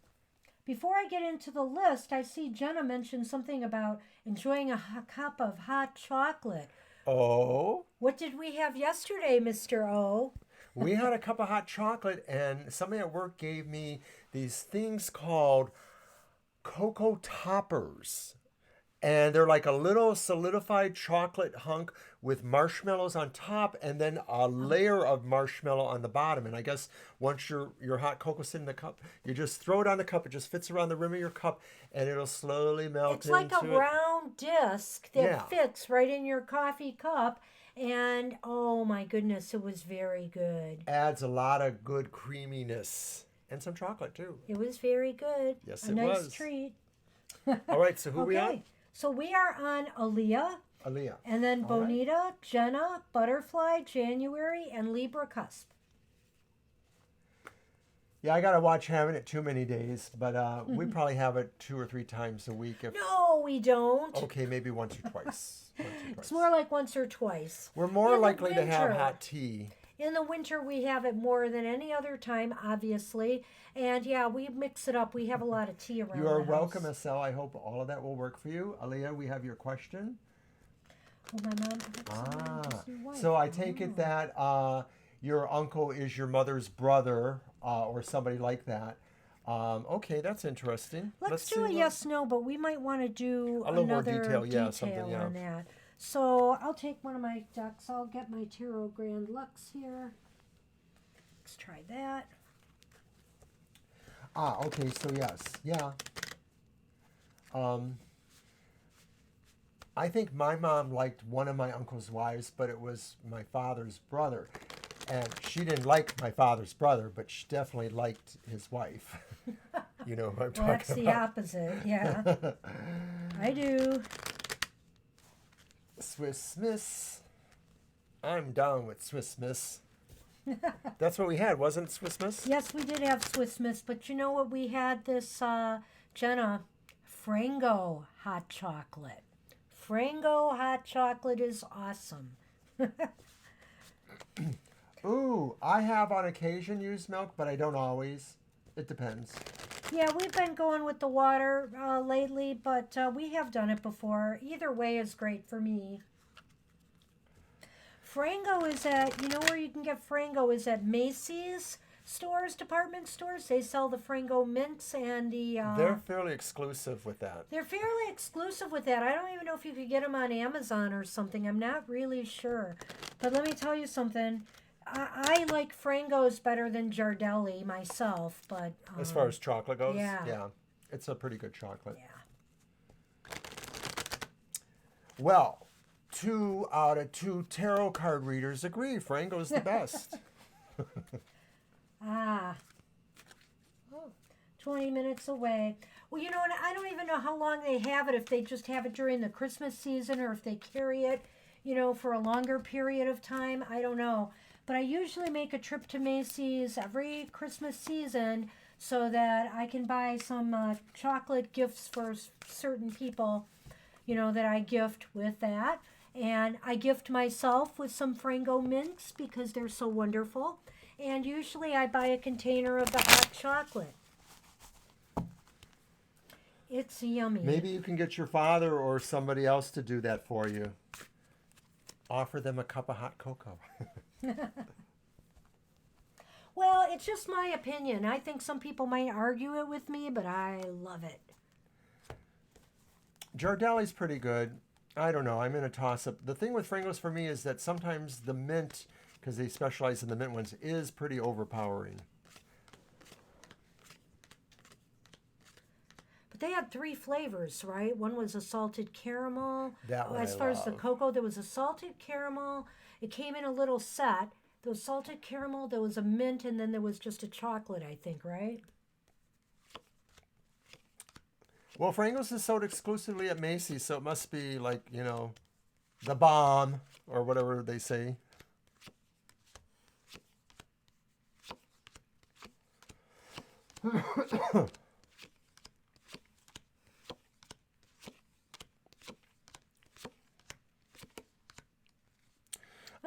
before I get into the list, I see Jenna mentioned something about enjoying a cup of hot chocolate. Oh, What did we have yesterday, Mr. O? we had a cup of hot chocolate, and somebody at work gave me these things called cocoa toppers. And they're like a little solidified chocolate hunk with marshmallows on top and then a layer of marshmallow on the bottom. And I guess once your hot cocoa's in the cup, you just throw it on the cup. It just fits around the rim of your cup and it'll slowly melt It's like a into it. round disc that Yeah. fits right in your coffee cup. And oh my goodness, it was very good. Adds a lot of good creaminess and some chocolate too. It was very good. Yes, A it nice was. treat. All right, so who we on? Okay, so we are on Aaliyah, Aaliyah. and then All right. Bonita, Jenna, Butterfly, January, and Libra Cusp. Yeah, I gotta watch having it too many days, but we probably have it 2 or 3 times a week. If No, we don't. okay, maybe once or twice. Once or twice. It's more like once or twice. We're more In the likely to have winter. hot tea. In the winter, we have it more than any other time, obviously. And yeah, we mix it up. We have a lot of tea around You are the house. welcome, Estelle. I hope all of that will work for you. Aliyah, we have your question. Oh, my mom picks some Ah, to see white. so I take it that your uncle is your mother's brother or somebody like that. Okay, that's interesting. Let's do see a what- yes/no, but we might want to do A little more another detail, yeah, something, yeah. on that. So I'll take one of my decks. I'll get my Tarot Grand Lux here. Let's try that. Okay, so yes, yeah. I think my mom liked one of my uncle's wives, but it was my father's brother. And she didn't like my father's brother, but she definitely liked his wife. You know who I'm Well, that's talking the about. opposite. Yeah, I do. Swiss Miss. I'm down with Swiss Miss. That's what we had, wasn't it, Swiss Miss? Yes, we did have Swiss Miss, but you know what? We had this, Jenna, Frango hot chocolate. Frango hot chocolate is awesome. Ooh, I have on occasion used milk, but I don't always. It depends. Yeah, we've been going with the water lately, but we have done it before. Either way is great for me. Frango is at, you know where you can get Frango is at Macy's stores, department stores. They sell the Frango mints and the... They're fairly exclusive with that. They're fairly exclusive with that. I don't even know if you could get them on Amazon or something. I'm not really sure. But let me tell you something. I like Frangos better than Giardelli myself, but... As far as chocolate goes? Yeah. Yeah. It's a pretty good chocolate. Yeah. Well, 2 out of 2 tarot card readers agree Frango's the best. Ah. Oh, 20 minutes away. Well, you know, and I don't even know how long they have it, if they just have it during the Christmas season or if they carry it, you know, for a longer period of time. I don't know. But I usually make a trip to Macy's every Christmas season so that I can buy some chocolate gifts for certain people, you know, that I gift with that. And I gift myself with some Frango mints because they're so wonderful. And usually I buy a container of the hot chocolate. It's yummy. Maybe you can get your father or somebody else to do that for you. Offer them a cup of hot cocoa. Well, it's just my opinion. I think some people might argue it with me, but I love it. Giardelli's pretty good. I don't know. I'm in a toss-up. The thing with Frangos for me is that sometimes the mint, because they specialize in the mint ones, is pretty overpowering. But they had 3 flavors, right? One was a salted caramel. That one As I far as the love. cocoa, there was a salted caramel. It came in a little set. There was salted caramel, there was a mint, and then there was just a chocolate, I think, right? Well, Frangos is sold exclusively at Macy's, so it must be like, you know, the bomb or whatever they say.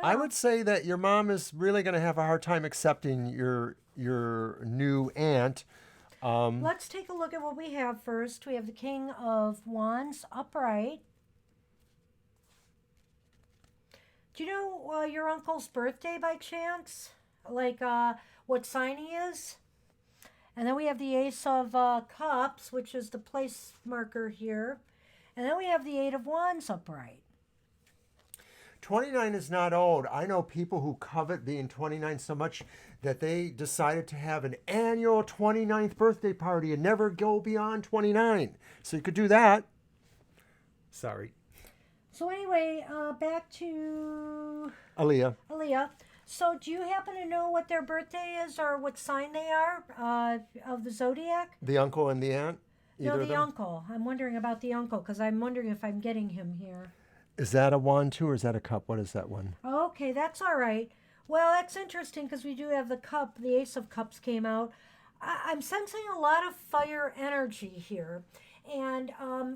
I would say that your mom is really going to have a hard time accepting your new aunt. Let's take a look at what we have first. We have the King of Wands upright. Do you know your uncle's birthday by chance? Like what sign he is? And then we have the Ace of Cups, which is the place marker here. And then we have the Eight of Wands upright. 29 is not old. I know people who covet being 29 so much that they decided to have an annual 29th birthday party and never go beyond 29. So you could do that. Sorry. So anyway, back to Aaliyah. So do you happen to know what their birthday is or what sign they are of the zodiac? The uncle and the aunt? No, Either of the them? uncle. I'm wondering about the uncle because I'm wondering if I'm getting him here. Is that a wand too, or is that a cup? What is that one? Okay, that's all right. Well, that's interesting because we do have the cup. The Ace of Cups came out. I'm sensing a lot of fire energy here. And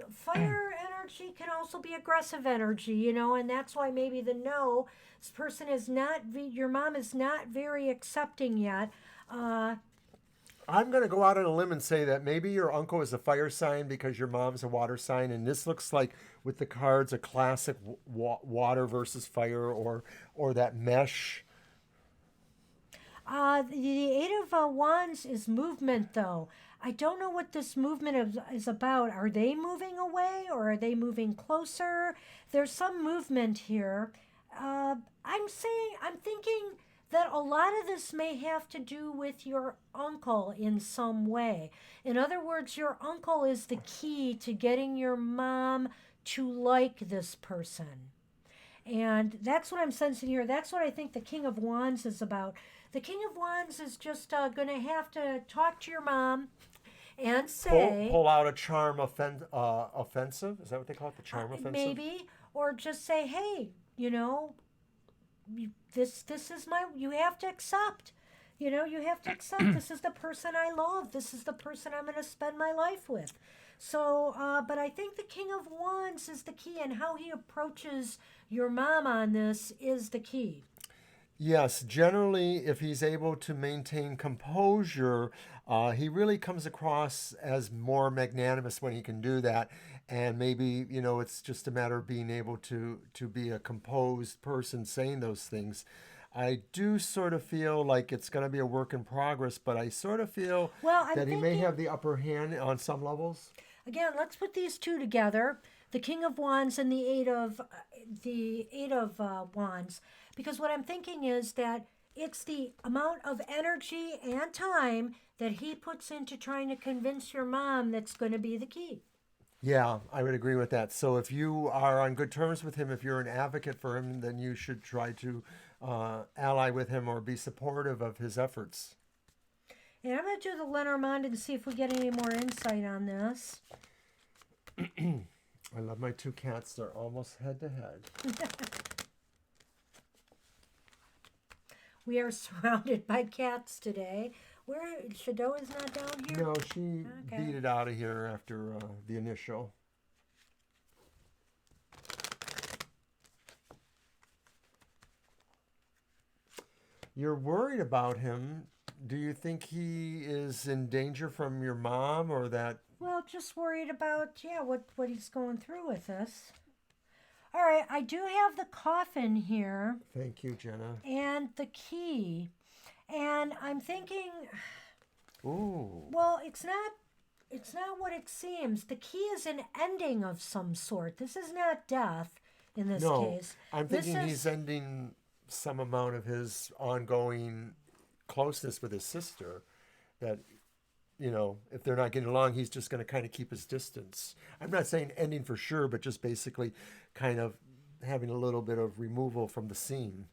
fire energy can also be aggressive energy, you know, and that's why maybe the no, this person is not, your mom is not very accepting yet. I'm going to go out on a limb and say that maybe your uncle is a fire sign because your mom's a water sign. And this looks like, with the cards, a classic water versus fire or that mesh. The Eight of Wands is movement, though. I don't know what this movement is about. Are they moving away or are they moving closer? There's some movement here. I'm thinking that a lot of this may have to do with your uncle in some way. In other words, your uncle is the key to getting your mom to like this person. And that's what I'm sensing here. That's what I think the King of Wands is about. The King of Wands is just going to have to talk to your mom and say... Pull out a charm offensive? Is that what they call it? The charm offensive? Maybe. Or just say, hey, you know, this is my, you have to accept. You know, you have to accept this is the person I love. This is the person I'm going to spend my life with. So, but I think the King of Wands is the key, and how he approaches your mom on this is the key. Yes, generally, if he's able to maintain composure, he really comes across as more magnanimous when he can do that. And maybe, it's just a matter of being able to be a composed person saying those things. I do sort of feel like it's going to be a work in progress, but I sort of feel Well, I'm that he may thinking, have the upper hand on some levels. again, let's put these two together: the King of Wands and the Eight of Wands, because what I'm thinking is that it's the amount of energy and time that he puts into trying to convince your mom that's going to be the key. Yeah, I would agree with that. So if you are on good terms with him, if you're an advocate for him, then you should try to ally with him or be supportive of his efforts. And I'm going to do the Lenormand and see if we get any more insight on this. I love my two cats. They're almost head to head. We are surrounded by cats today. Where Shadow is not down here? No, she beat it out of here after the initial. You're worried about him. Do you think he is in danger from your mom or that? Well, just worried about, what he's going through with this. All right, I do have the coffin here Thank you, Jenna. and the key. And I'm thinking, Ooh. well, it's not what it seems. The key is an ending of some sort. This is not death in this No, case. I'm This thinking is- he's ending some amount of his ongoing closeness with his sister. That, if they're not getting along, he's just going to kind of keep his distance. I'm not saying ending for sure, but just basically kind of having a little bit of removal from the scene.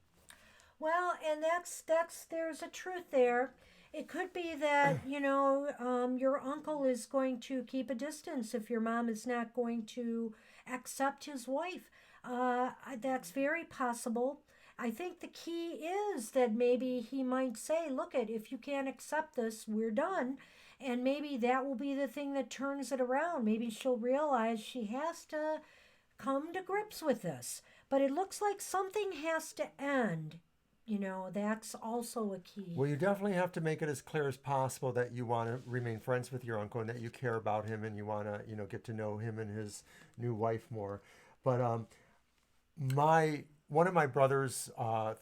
Well, and there's a truth there. It could be that, your uncle is going to keep a distance if your mom is not going to accept his wife. That's very possible. I think the key is that maybe he might say, look, if you can't accept this, we're done. And maybe that will be the thing that turns it around. Maybe she'll realize she has to come to grips with this. But it looks like something has to end. That's also a key. Well, you definitely have to make it as clear as possible that you want to remain friends with your uncle and that you care about him and you want to, get to know him and his new wife more. But one of my brother's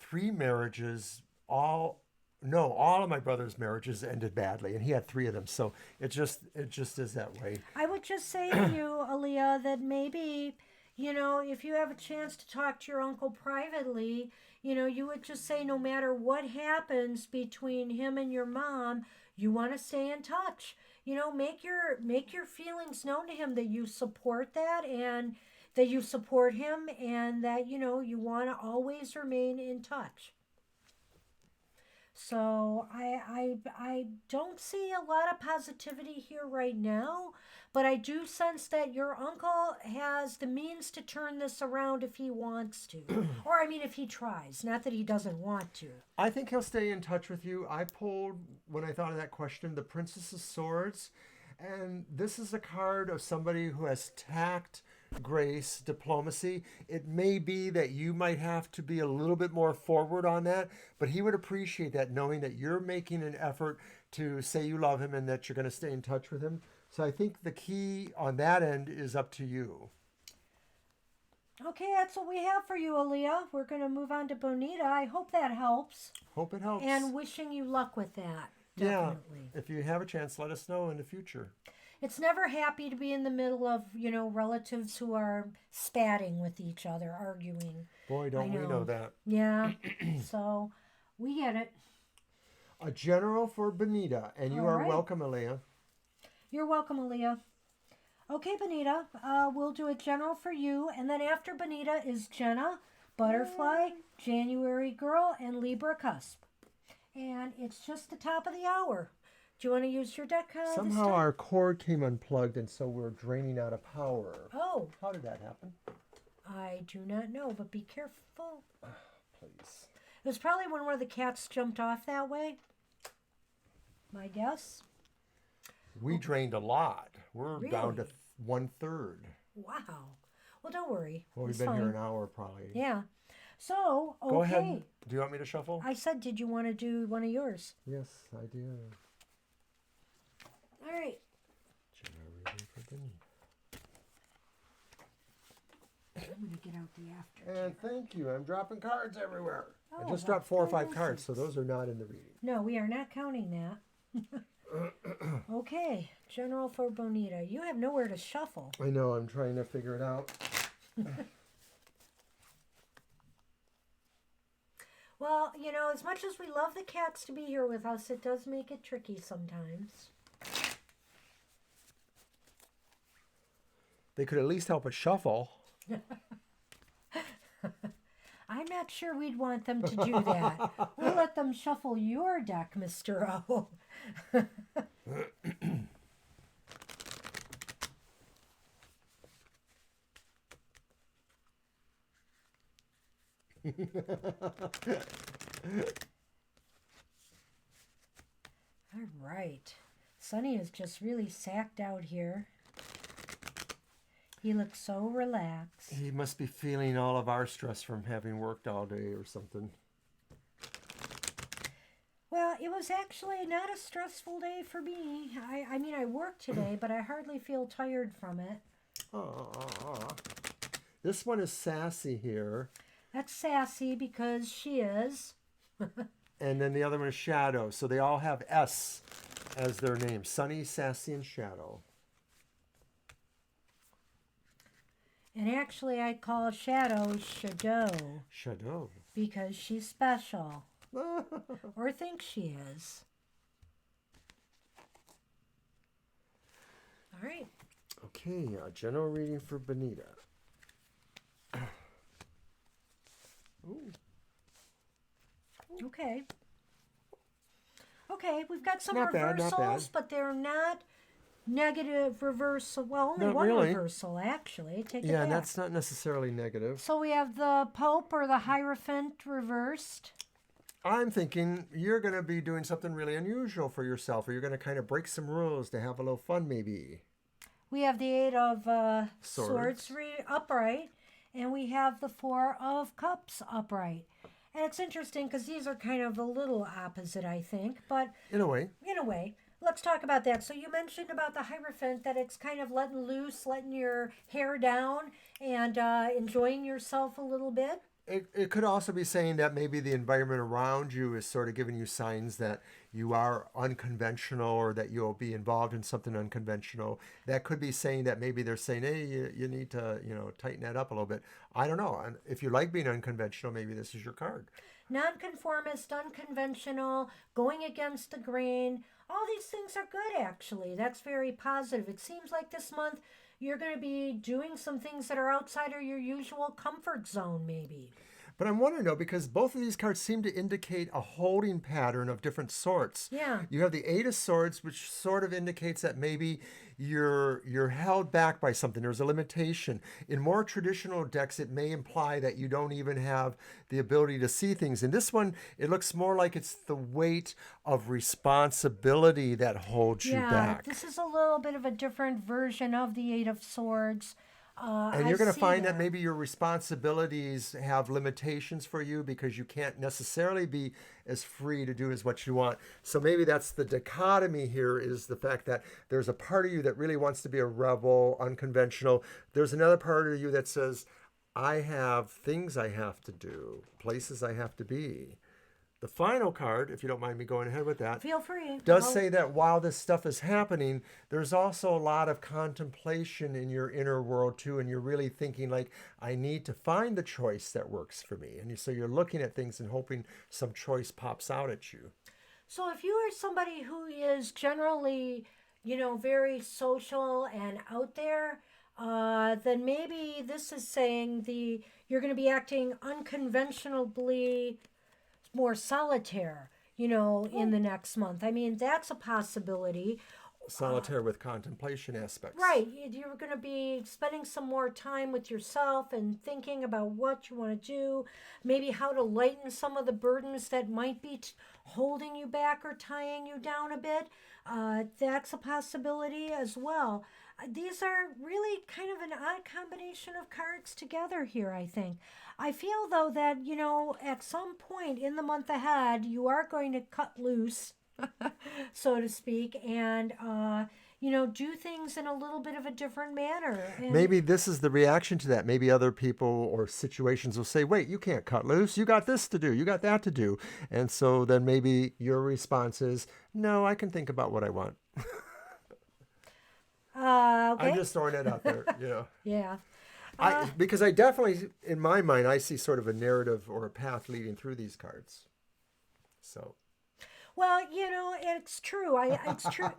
three marriages, all of my brother's marriages ended badly, and he had three of them. So it just is that way. I would just say to you, Aaliyah, that maybe, if you have a chance to talk to your uncle privately, you would just say no matter what happens between him and your mom, you want to stay in touch. Make your feelings known to him that you support that and that you support him and that, you want to always remain in touch. So I don't see a lot of positivity here right now, but I do sense that your uncle has the means to turn this around if he wants to. Or, if he tries. Not that he doesn't want to. I think he'll stay in touch with you. I pulled, when I thought of that question, the Princess of Swords. And this is a card of somebody who has tact, grace, diplomacy. It may be that you might have to be a little bit more forward on that, but he would appreciate that, knowing that you're making an effort to say you love him and that you're going to stay in touch with him. So I think the key on that end is up to you. Okay, that's what we have for you, Aaliyah. We're going to move on to Bonita. I hope that helps. Hope it helps. And wishing you luck with that. Definitely. Yeah, if you have a chance, let us know in the future. It's never happy to be in the middle of, relatives who are spatting with each other, arguing. Boy, don't we know that. Yeah, so we get it. A general for Bonita, and you All are right. welcome, Aaliyah. You're welcome, Aaliyah. Okay, Bonita, we'll do a general for you, and then after Bonita is Jenna, Butterfly, January Girl, and Libra Cusp. And it's just the top of the hour. Do you want to use your deck this Somehow time? our cord came unplugged, and so we're draining out of power. Oh, How did that happen? I do not know, but be careful. please. It was probably when one of the cats jumped off that way. My guess. We drained a lot. We're down to Really? 1/3. Wow. Well, don't worry. Well, we've It's been fine. here an hour probably. Yeah. So, okay. Go ahead. Do you want me to shuffle? I said, did you want to do one of yours? Yes, I do. All right. I'm going to get out the after. And thank you. I'm dropping cards everywhere. I Oh, just well, dropped 4 or 5 congratulations. cards, so those are not in the reading. No, we are not counting that. Okay. General for Bonita. You have nowhere to shuffle. I know. I'm trying to figure it out. Well, you know, as much as we love the cats to be here with us, it does make it tricky sometimes. They could at least help us shuffle. I'm not sure we'd want them to do that. We'll let them shuffle your deck, Mr. O. All right. Sonny is just really sacked out here. He looks so relaxed. He must be feeling all of our stress from having worked all day or something. Well, it was actually not a stressful day for me. I mean, I worked today, but I hardly feel tired from it. This one is Sassy here. That's Sassy because she is. And then the other one is Shadow. So they all have S as their name. Sunny, Sassy, and Shadow. And actually, I call Shadow Shadow Shadow. because she's special. Or think she is. All right. Okay, a general reading for Bonita. Ooh. Okay. Okay, we've got some Not bad, reversals, not bad. but they're not negative reversal. Well, only Not one really. reversal, actually. Take it Yeah, back. and that's not necessarily negative. So we have the Pope or the Hierophant reversed. I'm thinking you're going to be doing something really unusual for yourself, or you're going to kind of break some rules to have a little fun, maybe. We have the Eight of Swords. Swords upright, and we have the Four of Cups upright. And it's interesting because these are kind of a little opposite, I think, but In a way. let's talk about that. So you mentioned about the Hierophant that it's kind of letting loose, letting your hair down, and enjoying yourself a little bit. It could also be saying that maybe the environment around you is sort of giving you signs that you are unconventional or that you'll be involved in something unconventional. That could be saying that maybe they're saying, hey, you need to, tighten that up a little bit. I don't know. And if you like being unconventional, maybe this is your card. Nonconformist, unconventional, going against the grain. All these things are good, actually. That's very positive. It seems like this month you're going to be doing some things that are outside of your usual comfort zone, maybe. But I'm wondering, though, because both of these cards seem to indicate a holding pattern of different sorts. Yeah. You have the Eight of Swords, which sort of indicates that maybe you're held back by something. There's a limitation. In more traditional decks, it may imply that you don't even have the ability to see things. In this one, it looks more like it's the weight of responsibility that holds you back. This is a little bit of a different version of the Eight of Swords. And you're going to find that maybe your responsibilities have limitations for you because you can't necessarily be as free to do as what you want. So maybe that's the dichotomy here, is the fact that there's a part of you that really wants to be a rebel, unconventional. There's another part of you that says, I have things I have to do, places I have to be. The final card, if you don't mind me going ahead with that, Feel free. does say that while this stuff is happening, there's also a lot of contemplation in your inner world too, and you're really thinking like, I need to find the choice that works for me. And so you're looking at things and hoping some choice pops out at you. So if you are somebody who is generally, very social and out there, then maybe this is saying you're going to be acting unconventionally more solitaire, in the next month. I mean, that's a possibility. solitaire with contemplation aspects. Right. You're going to be spending some more time with yourself and thinking about what you want to do, maybe how to lighten some of the burdens that might be holding you back or tying you down a bit. That's a possibility as well. These are really kind of an odd combination of cards together here, I think. I feel, though, that, at some point in the month ahead, you are going to cut loose, so to speak, and do things in a little bit of a different manner. And Maybe this is the reaction to that. Maybe other people or situations will say, wait, you can't cut loose. You got this to do. You got that to do. And so then maybe your response is, no, I can think about what I want. okay. I'm just throwing it out there. Yeah. Because I definitely, in my mind, I see sort of a narrative or a path leading through these cards. So. Well, it's true. It's true.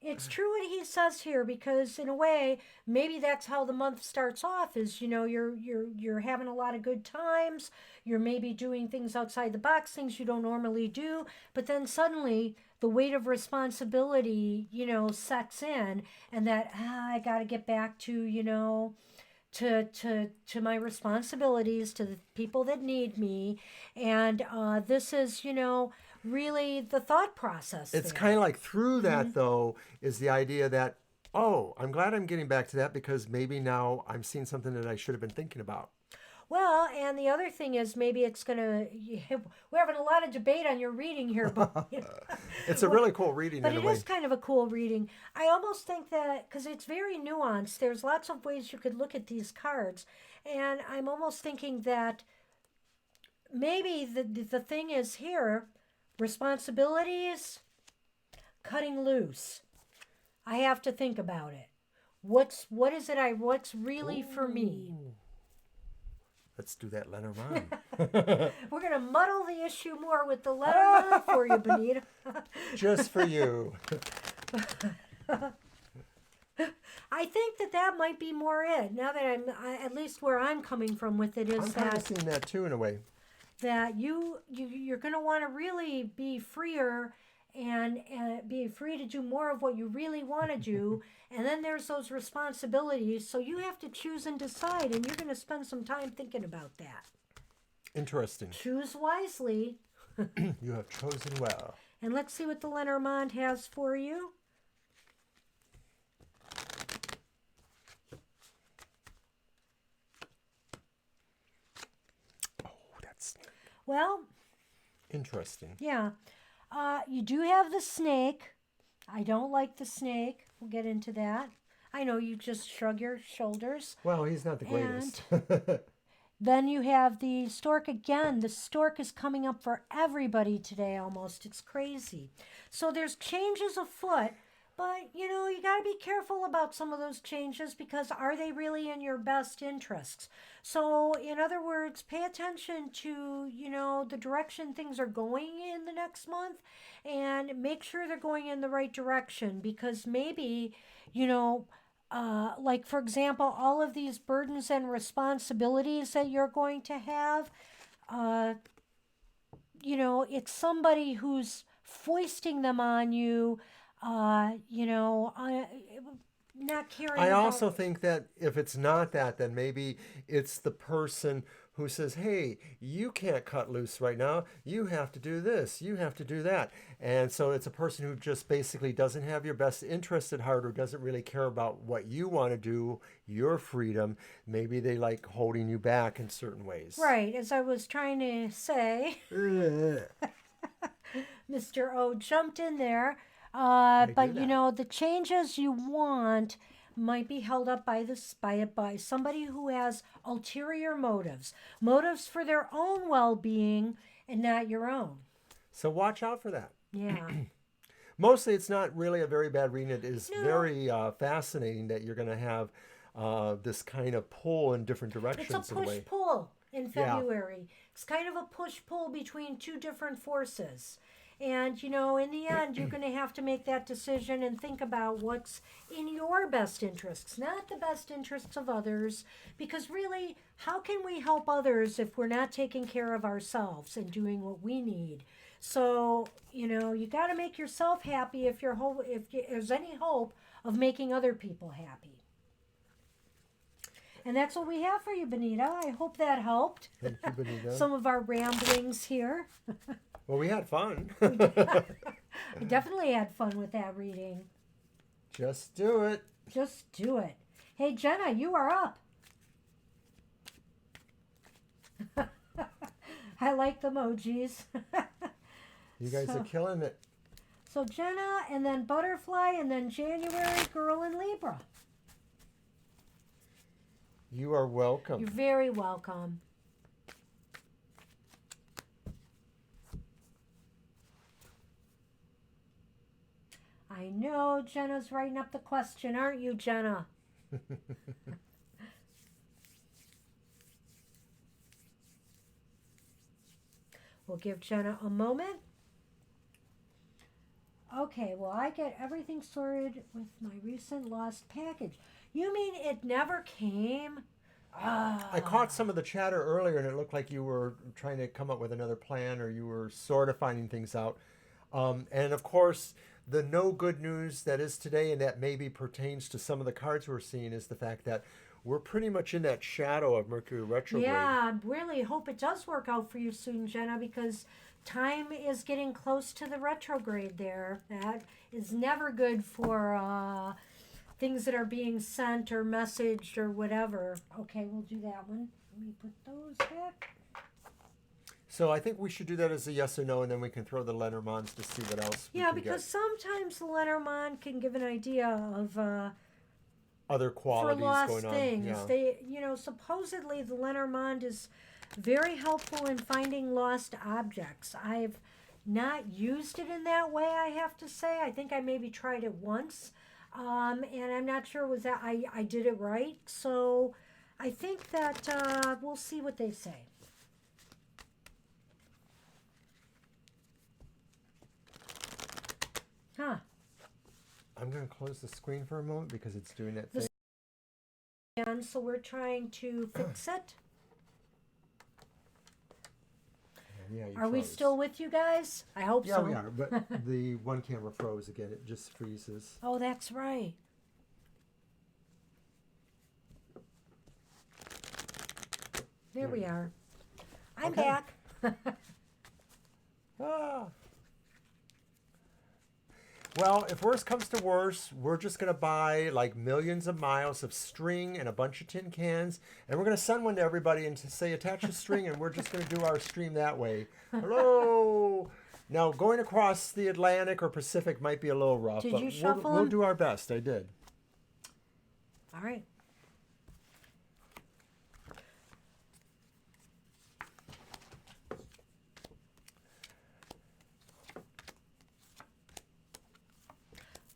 It's true what he says here, because in a way, maybe that's how the month starts off. Is you're having a lot of good times. You're maybe doing things outside the box, things you don't normally do. But then suddenly the weight of responsibility, sets in, and that I got to get back to to my responsibilities, to the people that need me, and this is really the thought process. It's there. kind of like through that, though, is the idea that, oh, I'm glad I'm getting back to that because maybe now I'm seeing something that I should have been thinking about. Well, and the other thing is maybe it's going to, we're having a lot of debate on your reading here, but It's a really cool reading but in a it way. is kind of a cool reading. I almost think that, because it's very nuanced, there's lots of ways you could look at these cards, and I'm almost thinking that maybe the thing is here, responsibilities, cutting loose. I have to think about it. What's really for me? Let's do that Lenormand. We're going to muddle the issue more with the Lenormand for you, Benita. Just for you. I think that might be more it. Now that at least where I'm coming from with it is I'm kind of seeing that too in a way. that you're going to want to really be freer and be free to do more of what you really want to do. And then there's those responsibilities. So you have to choose and decide, and you're going to spend some time thinking about that. Interesting. Choose wisely. You have chosen well. And let's see what the Lenormand has for you. Oh, that's Well, interesting. yeah. You do have the snake. I don't like the snake. We'll get into that. I know you just shrug your shoulders. Well, he's not the greatest. Then you have the stork again. The stork is coming up for everybody today almost. It's crazy. So there's changes afoot, but you got to be careful about some of those changes, because are they really in your best interests? So in other words, pay attention to, the direction things are going in the next month, and make sure they're going in the right direction, because maybe, like, for example, all of these burdens and responsibilities that you're going to have, it's somebody who's foisting them on you, not caring I about... also think that if it's not that, then maybe it's the person who says, hey, you can't cut loose right now. You have to do this. You have to do that. And so it's a person who just basically doesn't have your best interest at heart, or doesn't really care about what you want to do, your freedom. Maybe they like holding you back in certain ways. Right, as I was trying to say, Mr. O jumped in there. But the changes you want might be held up by somebody who has ulterior motives for their own well-being and not your own. So watch out for that. Yeah. Mostly it's not really a very bad reading. It is No. very fascinating that you're going to have this kind of pull in different directions. It's a in a way. push-pull. in Yeah. February. It's kind of a push-pull between two different forces. And, you know, in the end, you're going to have to make that decision and think about what's in your best interests, not the best interests of others. Because really, how can we help others if we're not taking care of ourselves and doing what we need? So, you know, you got to make yourself happy if there's any hope of making other people happy. And that's what we have for you, Benita. I hope that helped. Thank you, Benita. Some of our ramblings here. Well, we had fun. We definitely had fun with that reading. Just do it. Just do it. Hey, Jenna, you are up. I like the emojis. You guys are killing it. So Jenna, and then Butterfly, and then January, Girl in Libra. You are welcome. You're very welcome. I know Jenna's writing up the question, aren't you, Jenna? We'll give Jenna a moment. Okay, well, I get everything sorted with my recent lost package. You mean it never came? I caught some of the chatter earlier, and it looked like you were trying to come up with another plan, or you were sort of finding things out. And of course, the no good news that is today, and that maybe pertains to some of the cards we're seeing, is the fact that we're pretty much in that shadow of Mercury retrograde. Yeah, I really hope it does work out for you soon, Jenna, because time is getting close to the retrograde there. That is never good for things that are being sent or messaged or whatever. Okay, we'll do that one. Let me put those back. So I think we should do that as a yes or no, and then we can throw the Lenormands to see what else we Yeah, can because get. sometimes the Lenormand can give an idea of Other for qualities lost going on. things. Yeah. They, you know, supposedly the Lenormand is very helpful in finding lost objects. I've not used it in that way, I have to say. I think I maybe tried it once, and I'm not sure was that I did it right. So I think that we'll see what they say. Huh. I'm going to close the screen for a moment because it's doing that The thing. And so we're trying to fix it. Yeah, you Are we froze. still with you guys? I hope Yeah, so. we are. But the one camera froze again. It just freezes. Oh, that's right. There we are. I'm Okay. back. Ah. Well, if worse comes to worse, we're just going to buy like millions of miles of string and a bunch of tin cans, and we're going to send one to everybody and to say attach a string, and we're just going to do our stream that way. Hello. Now, going across the Atlantic or Pacific might be a little rough, Did but you shuffle we'll them? do our best. I did. All right.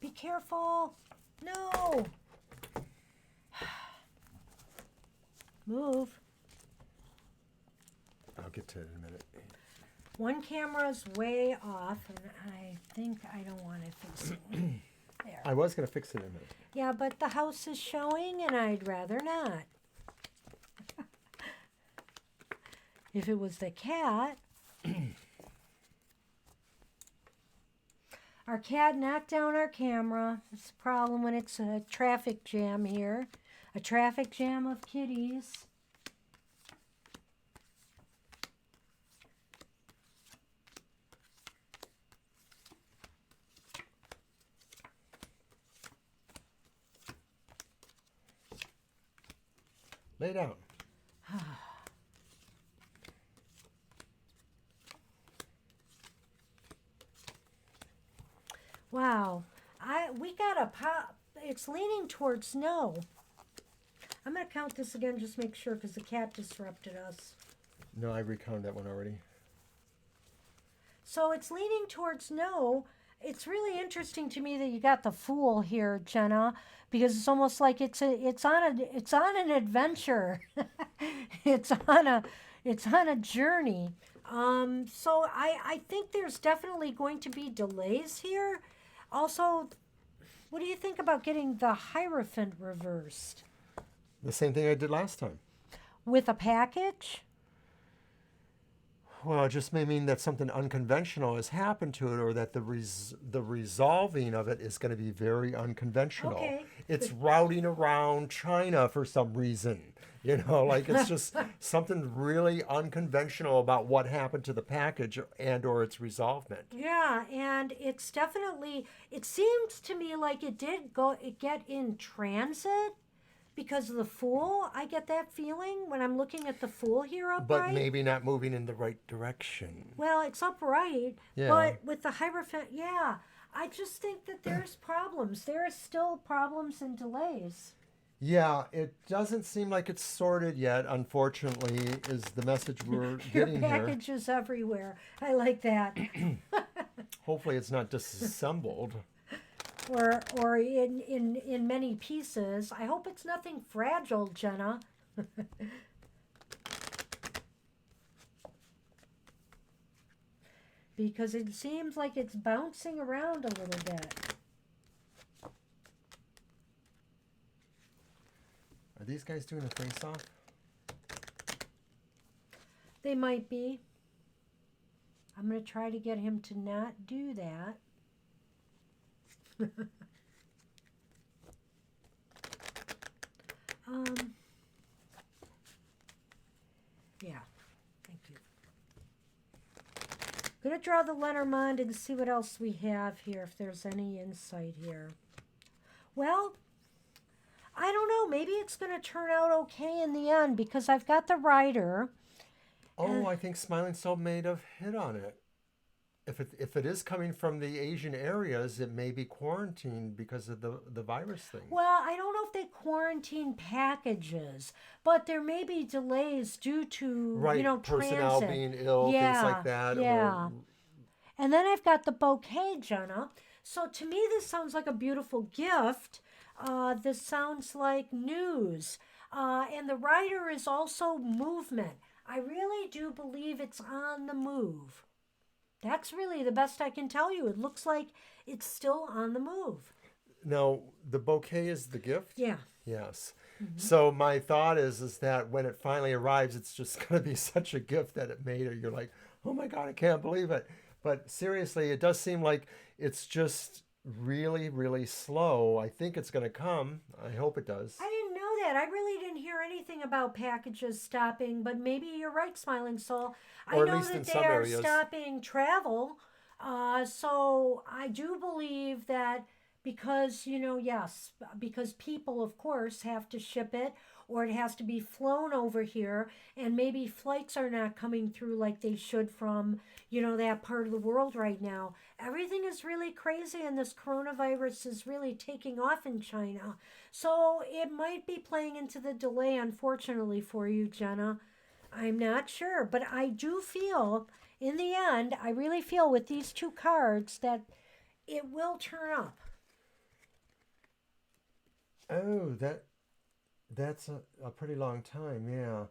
Be careful. No. Move. I'll get to it in a minute. One camera's way off, and I think I don't want it facing. There. I was going to fix it in a minute. Yeah, but the house is showing, and I'd rather not. If it was the cat. Our cat knocked down our camera. It's a problem when it's a traffic jam here. A traffic jam of kitties. Lay down. Wow. We got a pop. It's leaning towards snow. I'm going to count this again, just make sure, because the cat disrupted us. No, I recounted that one already. So it's leaning towards no. It's really interesting to me that you got the Fool here, Jenna, because it's almost like it's on an adventure. It's on a, It's on a journey. So I think there's definitely going to be delays here. Also, what do you think about getting the Hierophant reversed The same thing I did last time. with a package? Well, it just may mean that something unconventional has happened to it, or that the resolving of it is going to be very unconventional. Okay. It's routing around China for some reason. Like it's just something really unconventional about what happened to the package and or its resolvement. Yeah, and it's definitely, it seems to me like it get in transit because of the Fool. I get that feeling when I'm looking at the Fool here But upright. maybe not moving in the right direction. Well, it's upright, Yeah. but with the Hierophant, yeah, I just think that there's problems. There are still problems and delays. Yeah, it doesn't seem like it's sorted yet, unfortunately, is the message we're Your getting here. packages everywhere. I like that. Hopefully it's not disassembled. or in many pieces. I hope it's nothing fragile, Jenna. Because it seems like it's bouncing around a little bit. Are these guys doing a face-off? They might be. I'm going to try to get him to not do that. Yeah, thank you. Gonna draw the Lenormand and see what else we have here, if there's any insight here. Well, I don't know. Maybe it's gonna turn out okay in the end because I've got the Rider. Oh, I think Smiling Soul may have hit on it. If it is coming from the Asian areas, it may be quarantined because of the virus thing. Well, I don't know if they quarantine packages, but there may be delays due to personnel transit. being ill, things like that. Yeah. Or, And then I've got the bouquet, Jenna. So to me, this sounds like a beautiful gift. This sounds like news. And the Rider is also movement. I really do believe it's on the move. That's really the best I can tell you. It looks like it's still on the move. now, the bouquet is the gift? Yeah. Yes. So my thought is that when it finally arrives, it's just going to be such a gift that it made it. You're like, oh my God, I can't believe it. But seriously, it does seem like it's just really, really slow. I think it's going to come. I hope it does. I didn't know that. I really didn't hear anything about packages stopping, but maybe you're right, Smiling Soul. Or I at know least in that they some are areas. stopping travel. So I do believe that because, yes, because people, of course, have to ship it or it has to be flown over here, and maybe flights are not coming through like they should from, that part of the world right now. Everything is really crazy, and this coronavirus is really taking off in China. So it might be playing into the delay, unfortunately, for you, Jenna. I'm not sure, but I do feel, in the end, I really feel with these two cards that it will turn up. Oh, that's a pretty long time, yeah.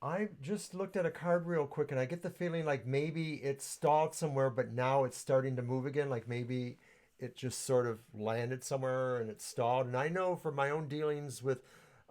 I just looked at a card real quick and I get the feeling like maybe it stalled somewhere, but now it's starting to move again. Like maybe it just sort of landed somewhere and it stalled. And I know from my own dealings with,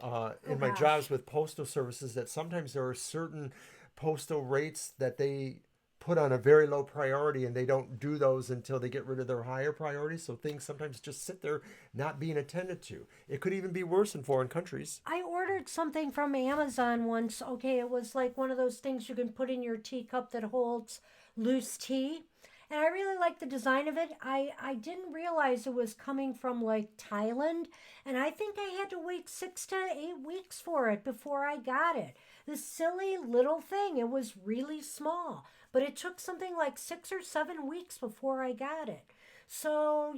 in my gosh. jobs with postal services, that sometimes there are certain postal rates that they put on a very low priority and they don't do those until they get rid of their higher priorities. So things sometimes just sit there not being attended to. It could even be worse in foreign countries. I ordered something from Amazon once. Okay, it was like one of those things you can put in your teacup that holds loose tea. And I really like the design of it. I didn't realize it was coming from like Thailand. And I think I had to wait 6 to 8 weeks for it before I got it. This silly little thing. It was really small. But it took something like 6 or 7 weeks before I got it. So,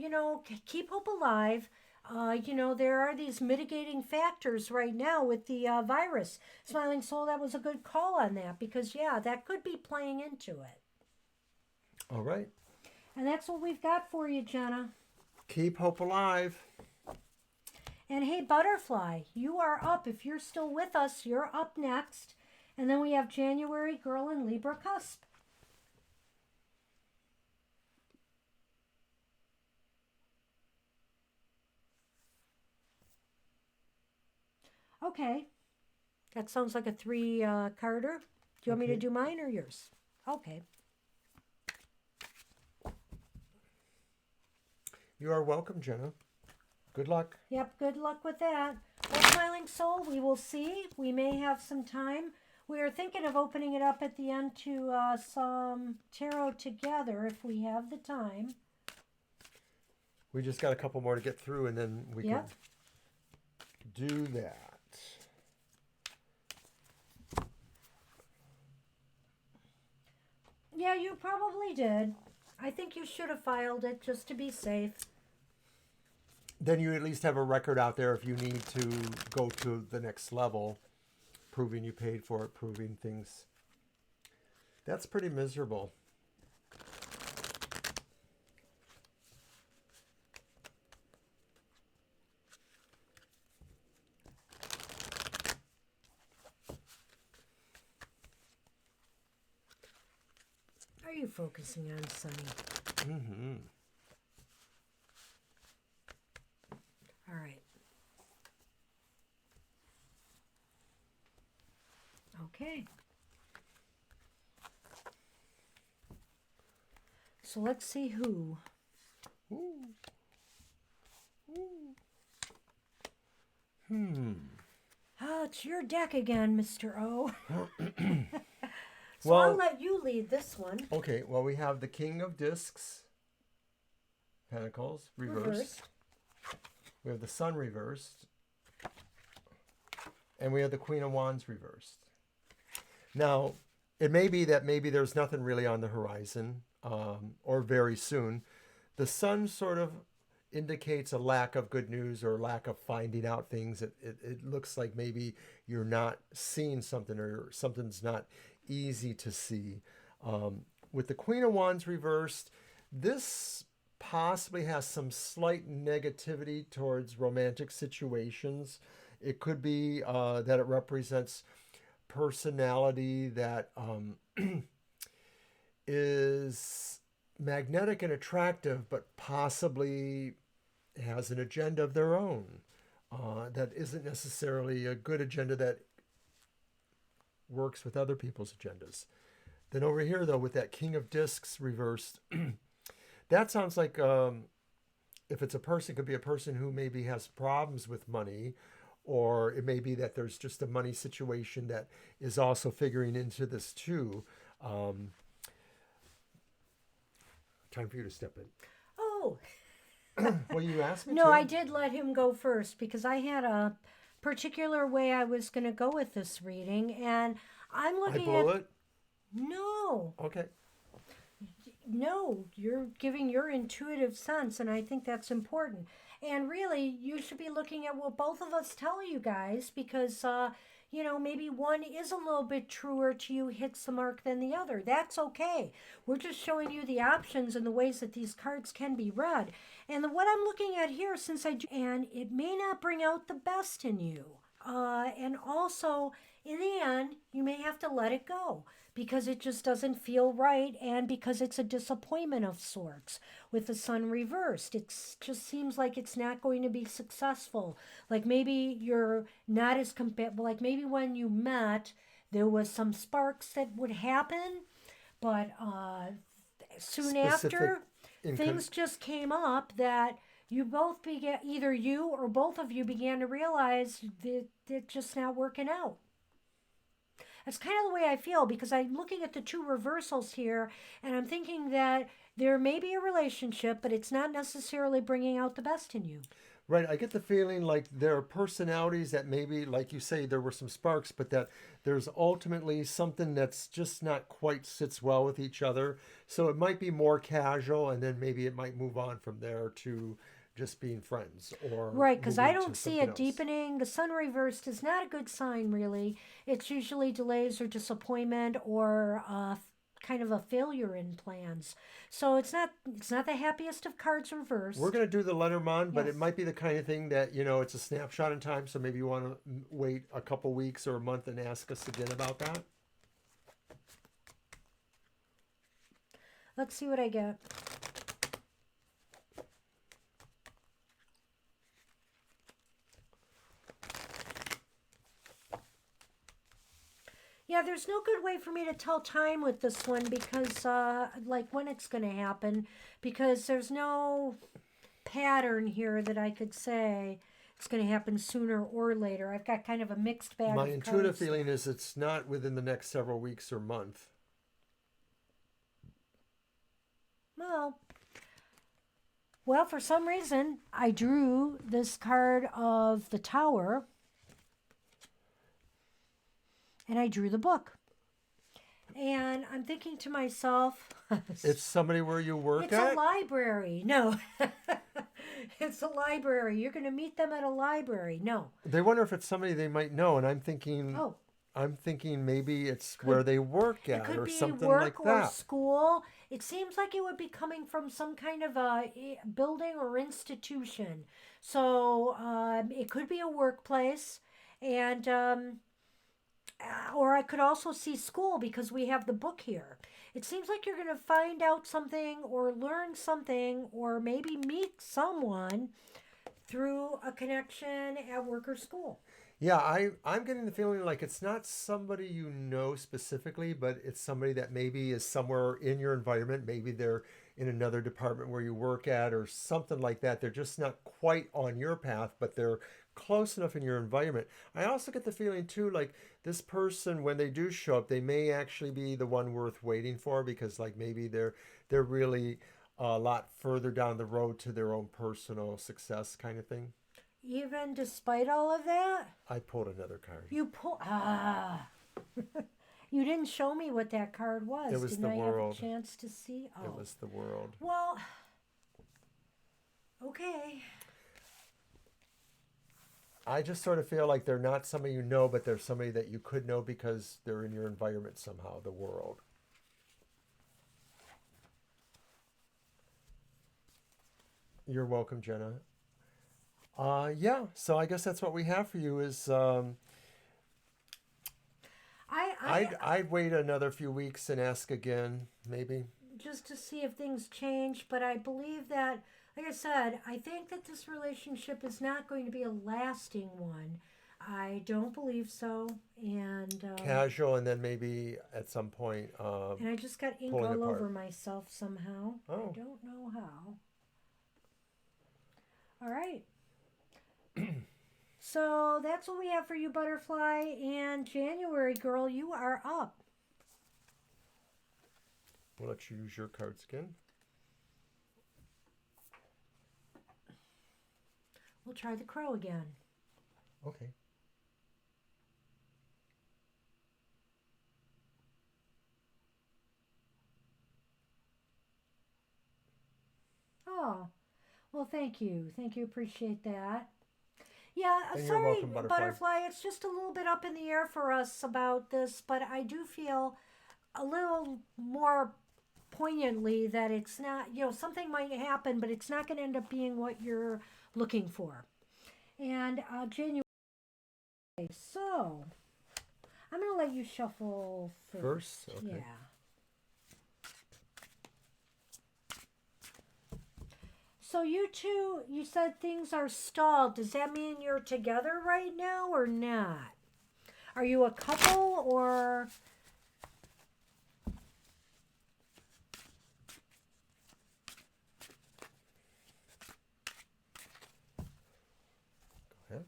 keep hope alive. There are these mitigating factors right now with the virus. Smiling Soul, that was a good call on that because, yeah, that could be playing into it. All right. And that's what we've got for you, Jenna. Keep hope alive. And hey, Butterfly, you are up. If you're still with us, you're up next. And then we have January, girl in Libra cusp. Okay. That sounds like a three carder. Do you want me to do mine or yours? Okay. You are welcome, Jenna. Good luck. Yep, good luck with that. Well, Smiling Soul, we will see. We may have some time. We are thinking of opening it up at the end to some tarot together if we have the time. We just got a couple more to get through, and then we can do that. Yeah, you probably did. I think you should have filed it just to be safe. Then you at least have a record out there if you need to go to the next level, proving you paid for it, proving things. That's pretty miserable. Are you focusing on Sunny? Mm-hmm. All right. Okay. So let's see who. Ooh. Oh, it's your deck again, Mr. O. So Well, I'll let you lead this one. Okay, well, we have the King of Discs, Pentacles, reversed. We have the Sun reversed. And we have the Queen of Wands reversed. Now, it may be that maybe there's nothing really on the horizon, or very soon. The Sun sort of indicates a lack of good news or lack of finding out things. It looks like maybe you're not seeing something or something's not easy to see. With the Queen of Wands reversed, this possibly has some slight negativity towards romantic situations. It could be that it represents personality that is magnetic and attractive, but possibly has an agenda of their own that isn't necessarily a good agenda that works with other people's agendas. Then over here, though, with that King of Discs reversed, that sounds like if it's a person, it could be a person who maybe has problems with money, or it may be that there's just a money situation that is also figuring into this too. Time for you to step in. Oh. Well, you asked me No, to. I did let him go first because I had a particular way I was going to go with this reading, and I'm I looking blew at... it? No. Okay. No, you're giving your intuitive sense, and I think that's important. And really, you should be looking at what both of us tell you guys, because, maybe one is a little bit truer to you, hits the mark than the other. That's okay. We're just showing you the options and the ways that these cards can be read. And what I'm looking at here, and it may not bring out the best in you. And also, in the end, you may have to let it go because it just doesn't feel right, and because it's a disappointment of sorts. With the Sun reversed, it just seems like it's not going to be successful. Like maybe you're not as compatible. Like maybe when you met, there was some sparks that would happen, but soon after, things just came up that you both began, either you or both of you began to realize that it's just not working out. That's kind of the way I feel, because I'm looking at the two reversals here, and I'm thinking that there may be a relationship, but it's not necessarily bringing out the best in you. Right. I get the feeling like there are personalities that maybe, like you say, there were some sparks, but that there's ultimately something that's just not quite sits well with each other. So it might be more casual, and then maybe it might move on from there to just being friends, or right, because I don't see it else. deepening. The Sun reversed is not a good sign, really. It's usually delays or disappointment, or kind of a failure in plans. So it's not the happiest of cards reversed. We're going to do the Lenormand, but Yes. it might be the kind of thing that, it's a snapshot in time. So maybe you want to wait a couple weeks or a month and ask us again about that. Let's see what I get. Yeah, there's no good way for me to tell time with this one because, like, when it's going to happen, because there's no pattern here that I could say it's going to happen sooner or later. I've got kind of a mixed bag My of intuitive cards. feeling is it's not within the next several weeks or month. Well, for some reason, I drew this card of the Tower, and I drew the book. And I'm thinking to myself, It's somebody where you work it's at? a library. No, it's a library. You're going to meet them at a library. No. They wonder if it's somebody they might know, and I'm thinking maybe it's where they work It at could or be something work like or that. school. It seems like it would be coming from some kind of a building or institution. So it could be a workplace, and or I could also see school because we have the book here. It seems like you're going to find out something or learn something or maybe meet someone through a connection at work or school. Yeah, I'm getting the feeling like it's not somebody you know specifically, but it's somebody that maybe is somewhere in your environment. Maybe they're in another department where you work at or something like that. They're just not quite on your path, but they're close enough in your environment. I also get the feeling too, like this person, when they do show up, they may actually be the one worth waiting for because like maybe they're really a lot further down the road to their own personal success kind of thing. Even despite all of that, I pulled another card. you pull you didn't show me what that card was. It was Didn't the I world. have a chance to see? Oh. It was the world. Well, okay. I just sort of feel like they're not somebody you know, but they're somebody that you could know because they're in your environment somehow, the world. You're welcome, Jenna. Yeah, so I guess that's what we have for you is I'd wait another few weeks and ask again, maybe. Just to see if things change, but I believe that, like I said, I think that this relationship is not going to be a lasting one. I don't believe so, and casual, and then maybe at some point. And I just got ink pulling all apart. over myself somehow. Oh. I don't know how. All right. So that's what we have for you, Butterfly. And January, girl, you are up. We'll let you use your cards again. We'll try the crow again. Okay. Oh, well, thank you. Thank you. Appreciate that. Yeah, And you're sorry, welcome, Butterfly. It's just a little bit up in the air for us about this, but I do feel a little more poignantly that it's not, something might happen, but it's not going to end up being what you're looking for. And January. So, I'm going to let you shuffle first. Okay. Yeah. So you two, you said things are stalled. Does that mean you're together right now or not? Are you a couple or... Go ahead.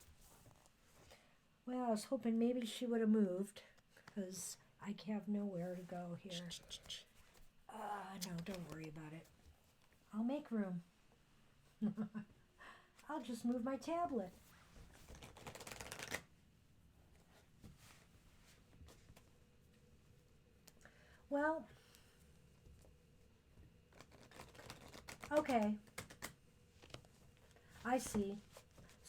Well, I was hoping maybe she would have moved because I have nowhere to go here. No, don't worry about it. I'll make room. I'll just move my tablet. Well, okay. I see.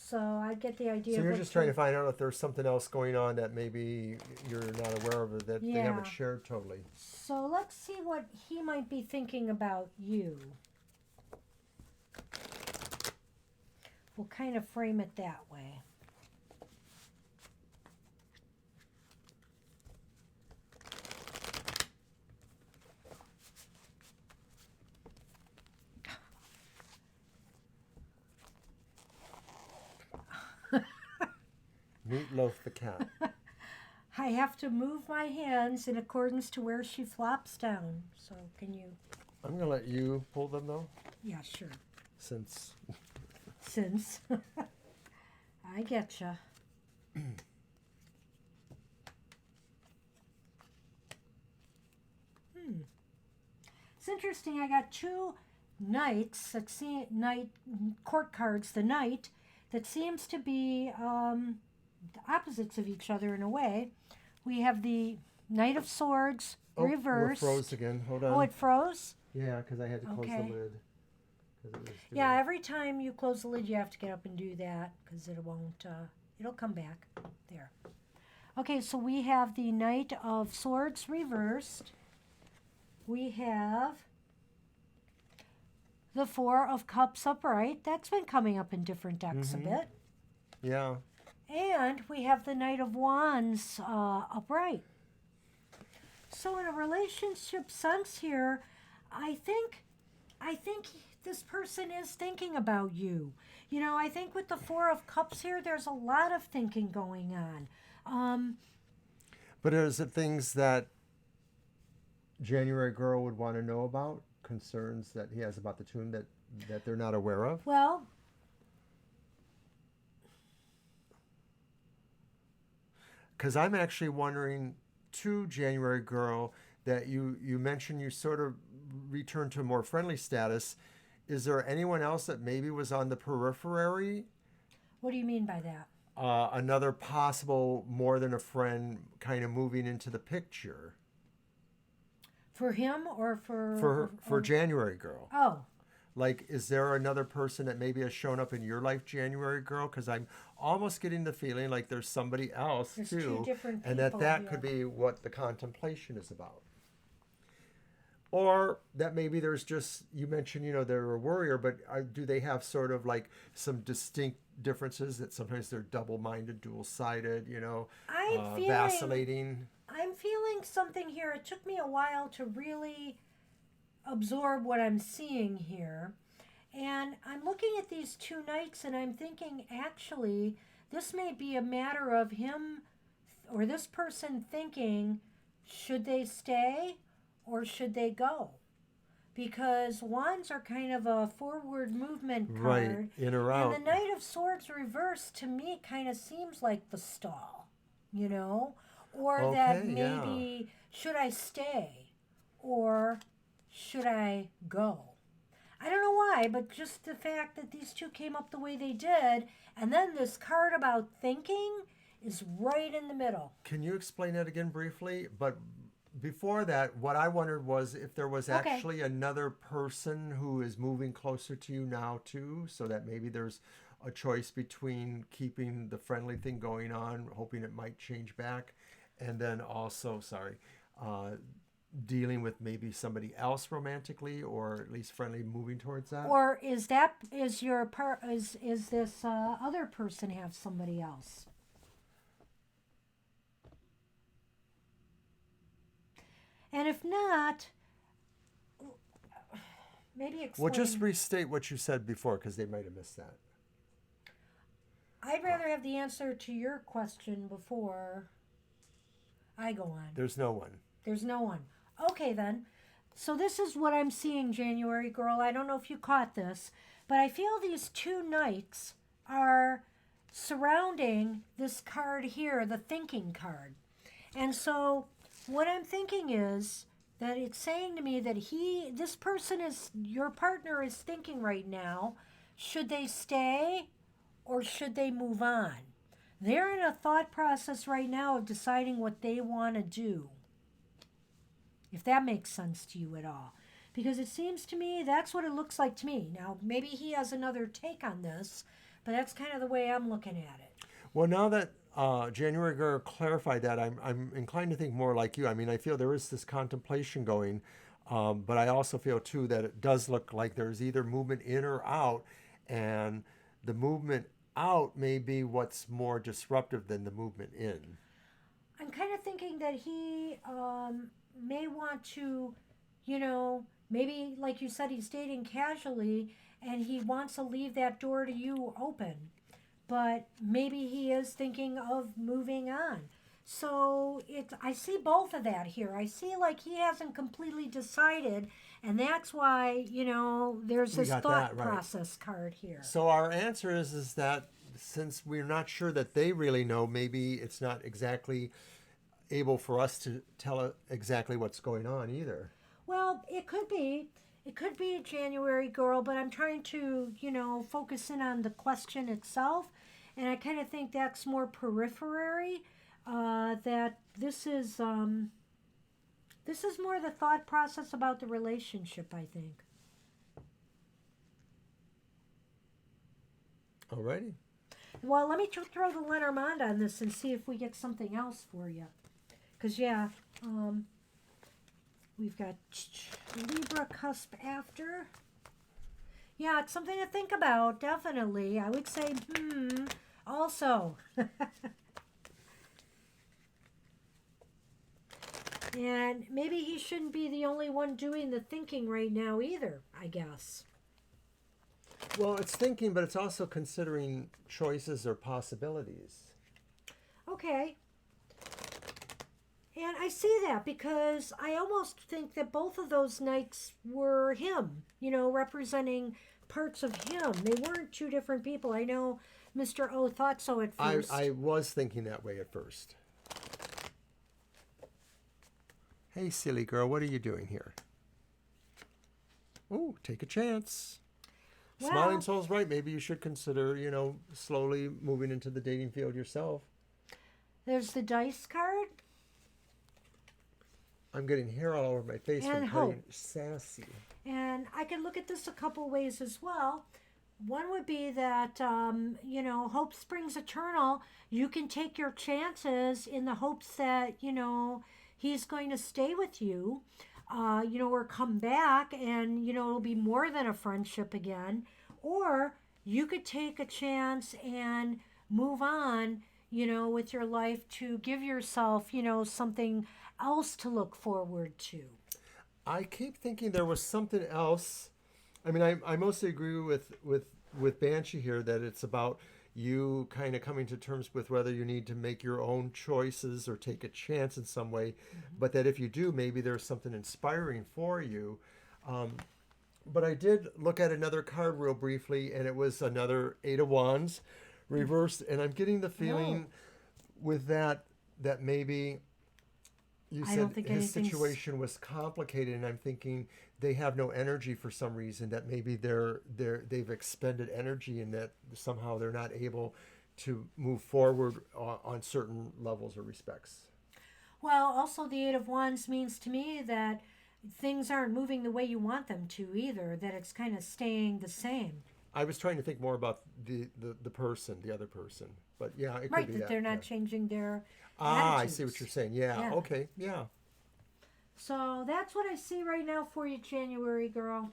So I get the idea. So of you're what just trying to find out if there's something else going on that maybe you're not aware of, or that they haven't Yeah. shared totally. So let's see what he might be thinking about you. We'll kind of frame it that way. Meatloaf the cat. I have to move my hands in accordance to where she flops down. So can you? I'm going to let you pull them, though, Yeah, sure. since... Since I getcha. It's interesting. I got two knights that knight court cards. The knight that seems to be the opposites of each other in a way. We have the Knight of Swords reversed. We're froze again. Hold on. Oh, it froze? Yeah, because I had to close Okay. the lid. 'Cause it was Yeah, doing- every time you close the lid, you have to get up and do that because it won't, it'll come back. There. Okay, so we have the Knight of Swords reversed. We have the Four of Cups upright. That's been coming up in different decks a bit. Yeah. And we have the Knight of Wands upright. So in a relationship sense here, I think this person is thinking about you. You know, I think with the Four of Cups here, there's a lot of thinking going on. But is it things that January girl would want to know about? Concerns that he has about the tune that they're not aware of? Well, Because I'm actually wondering, too, January girl, that you mentioned you sort of returned to a more friendly status. Is there anyone else that maybe was on the periphery? what do you mean by that? Another possible more than a friend kind of moving into the picture For him or for January girl? Oh, Like, is there another person that maybe has shown up in your life, January girl? Because I'm almost getting the feeling like there's somebody else there's too, two different people and that here. could be what the contemplation is about. Or that maybe there's just, you mentioned, they're a warrior, but do they have sort of like some distinct differences that sometimes they're double-minded, dual-sided, vacillating? I'm feeling something here. It took me a while to really absorb what I'm seeing here. And I'm looking at these two knights and I'm thinking, actually, this may be a matter of him or this person thinking, should they stay or should they go? Because wands are kind of a forward movement card. Right, in or out. And the Knight of Swords reversed to me kind of seems like the stall, Or that Okay, yeah. maybe, should I stay or should I go? I don't know why, but just the fact that these two came up the way they did, and then this card about thinking is right in the middle. Can you explain that again briefly? But before that, what I wondered was if there was Okay. actually another person who is moving closer to you now too, so that maybe there's a choice between keeping the friendly thing going on, hoping it might change back, and then also, dealing with maybe somebody else romantically or at least friendly, moving towards that. Or is this other person have somebody else? And if not, maybe explain. Well, just restate what you said before because they might have missed that. I'd rather have the answer to your question before I go on. There's no one. There's no one. Okay, then. So this is what I'm seeing, January girl. I don't know if you caught this, but I feel these two knights are surrounding this card here, the thinking card. And so what I'm thinking is that it's saying to me that your partner is thinking right now, should they stay or should they move on? They're in a thought process right now of deciding what they want to do. If that makes sense to you at all. Because it seems to me that's what it looks like to me. Now, maybe he has another take on this, But that's kind of the way I'm looking at it. Well, now that January girl clarified that, I'm inclined to think more like you. I mean, I feel there is this contemplation going, but I also feel too that it does look like there's either movement in or out, and the movement out may be what's more disruptive than the movement in. I'm kind of thinking that he may want to, you know, maybe like you said, he's dating casually and he wants to leave that door to you open. But maybe he is thinking of moving on. So I see both of that here. I see like he hasn't completely decided, and that's why, you know, there's We this got thought that, right. process card here. So our answer is that since we're not sure that they really know, maybe it's not exactly able for us to tell exactly what's going on either. Well, it could be. It could be a January girl, but I'm trying to, you know, focus in on the question itself. And I kind of think that's more periphery. That this is more the thought process about the relationship, I think. Alrighty. Well, let me throw the Lenormand on this and see if we get something else for you. Because, yeah, we've got Libra cusp after. Yeah, it's something to think about, definitely. I would say, also. And maybe he shouldn't be the only one doing the thinking right now either, I guess. Well, it's thinking, but it's also considering choices or possibilities. Okay. And I see that because I almost think that both of those knights were him, you know, representing parts of him. They weren't two different people. I know Mr. O thought so at first. I was thinking that way at first. Hey, silly girl, what are you doing here? Oh, take a chance. Well, Smiling Soul's right. Maybe you should consider, you know, slowly moving into the dating field yourself. There's the dice card. I'm getting hair all over my face And from hope. playing sassy. And I could look at this a couple ways as well. One would be that, you know, hope springs eternal. You can take your chances in the hopes that, you know, he's going to stay with you, you know, or come back and, you know, it'll be more than a friendship again. Or you could take a chance and move on, you know, with your life to give yourself, you know, something else to look forward to. I keep thinking there was something else. I mean, I mostly agree with Banshee here that it's about you kind of coming to terms with whether you need to make your own choices or take a chance in some way, but that if you do, maybe there's something inspiring for you. But I did look at another card real briefly, and it was another Eight of Wands reversed, and I'm getting the feeling with that maybe you I don't said think his anything's- situation was complicated, and I'm thinking they have no energy for some reason, that maybe they've expended energy and that somehow they're not able to move forward on certain levels or respects. Well, also the Eight of Wands means to me that things aren't moving the way you want them to either, that it's kind of staying the same. I was trying to think more about the person, the other person, but yeah, it could Right, be that that. they're not yeah. changing their I attitudes. see what you're saying. Yeah. Yeah. Okay. Yeah. So that's what I see right now for you, January girl.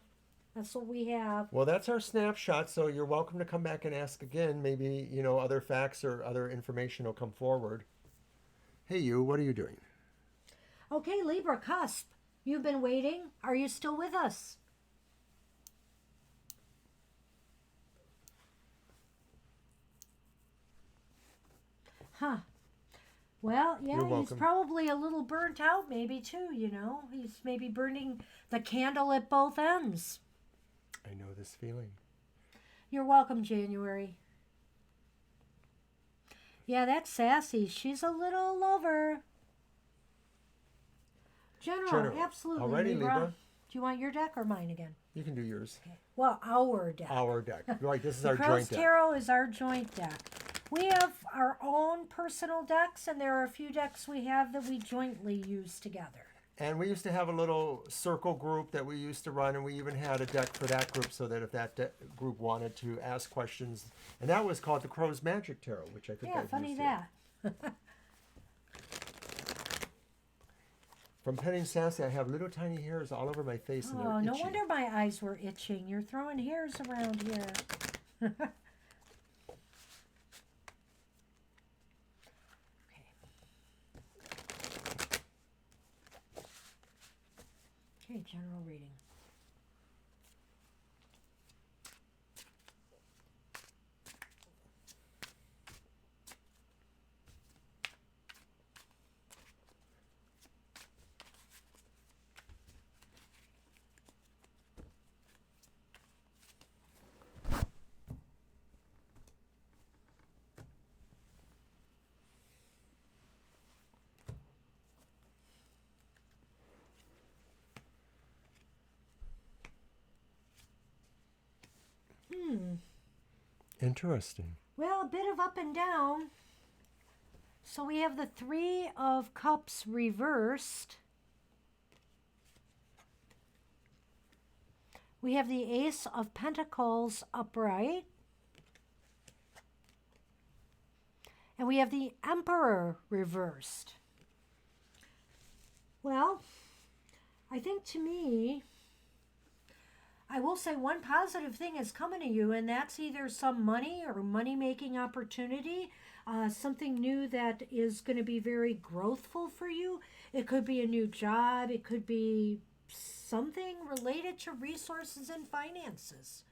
That's what we have. Well, that's our snapshot. So you're welcome to come back and ask again. Maybe, you know, other facts or other information will come forward. Hey, you, what are you doing? Okay, Libra cusp. You've been waiting. Are you still with us? Huh. Well, yeah, You're he's welcome. probably a little burnt out, maybe too, you know. He's maybe burning the candle at both ends. I know this feeling. You're welcome, January. Yeah, that's sassy. She's a little lover. General. Absolutely, Alrighty, Libra. Do you want your deck or mine again? You can do yours. Okay. Well, our deck. Our deck. Right, this is The our Crow's joint deck. Tarot is our joint deck. We have our own personal decks, and there are a few decks we have that we jointly use together. And we used to have a little circle group that we used to run, and we even had a deck for that group so that if that group wanted to ask questions, and that was called the Crow's Magic Tarot, which I think Yeah, I've funny used here. that. From petting Sassy, I have little tiny hairs all over my face, and Oh, they're no itchy. wonder my eyes were itching. You're throwing hairs around here. Okay, general reading. Interesting. Well, a bit of up and down. So we have the Three of Cups reversed. We have the Ace of Pentacles upright. And we have the Emperor reversed. Well, I think to me, I will say one positive thing is coming to you, and that's either some money or money-making opportunity, something new that is going to be very growthful for you. It could be a new job. It could be something related to resources and finances.